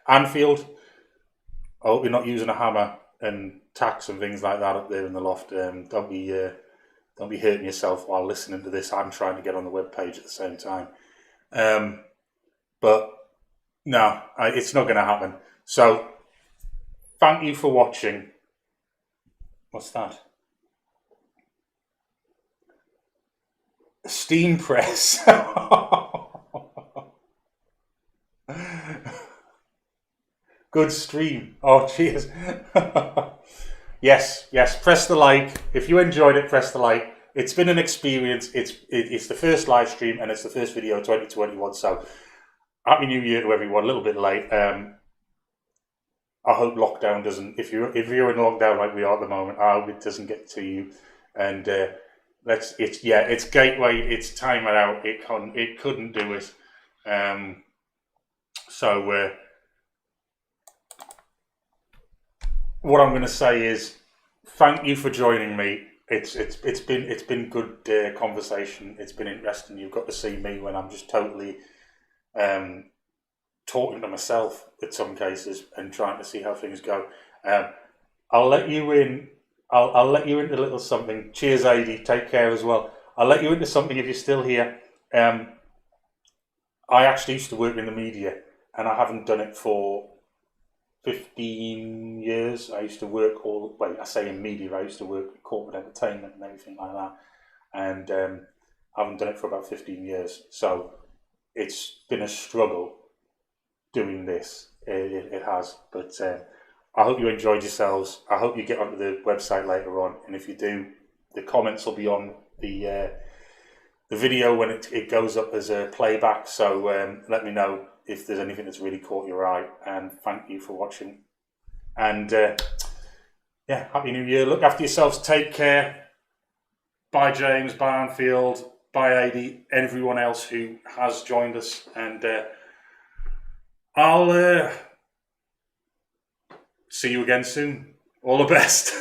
Anfield, I hope you're not using a hammer and tacks and things like that up there in the loft. Don't be hurting yourself while listening to this. I'm trying to get on the web page at the same time. But no, it's not going to happen. So thank you for watching. What's that? A steam press. Good stream. Oh, cheers. Yes, press the like. If you enjoyed it, press the like. It's been an experience. It's the first live stream and it's the first video of 2021. So happy New Year to everyone. A little bit late. I hope lockdown doesn't. If you're in lockdown like we are at the moment, I hope it doesn't get to you. And it's Gateway. It's time it out. It couldn't do it. So what I'm going to say is thank you for joining me. It's been good conversation. It's been interesting. You've got to see me when I'm just totally talking to myself in some cases and trying to see how things go. I'll let you in. I'll let you into a little something. Cheers, Aidan. Take care as well. I'll let you into something if you're still here. I actually used to work in the media, and I haven't done it for 15 years. I used to work I say in media, I used to work in corporate entertainment and everything like that. And I haven't done it for about 15 years. So it's been a struggle doing this. It has. But I hope you enjoyed yourselves. I hope you get onto the website later on. And if you do, the comments will be on the video when it goes up as a playback. So let me know if there's anything that's really caught your eye, and thank you for watching. And happy New Year. Look after yourselves. Take care. Bye, James. Bye, Anfield. Bye, Aidan. Everyone else who has joined us. And I'll see you again soon. All the best.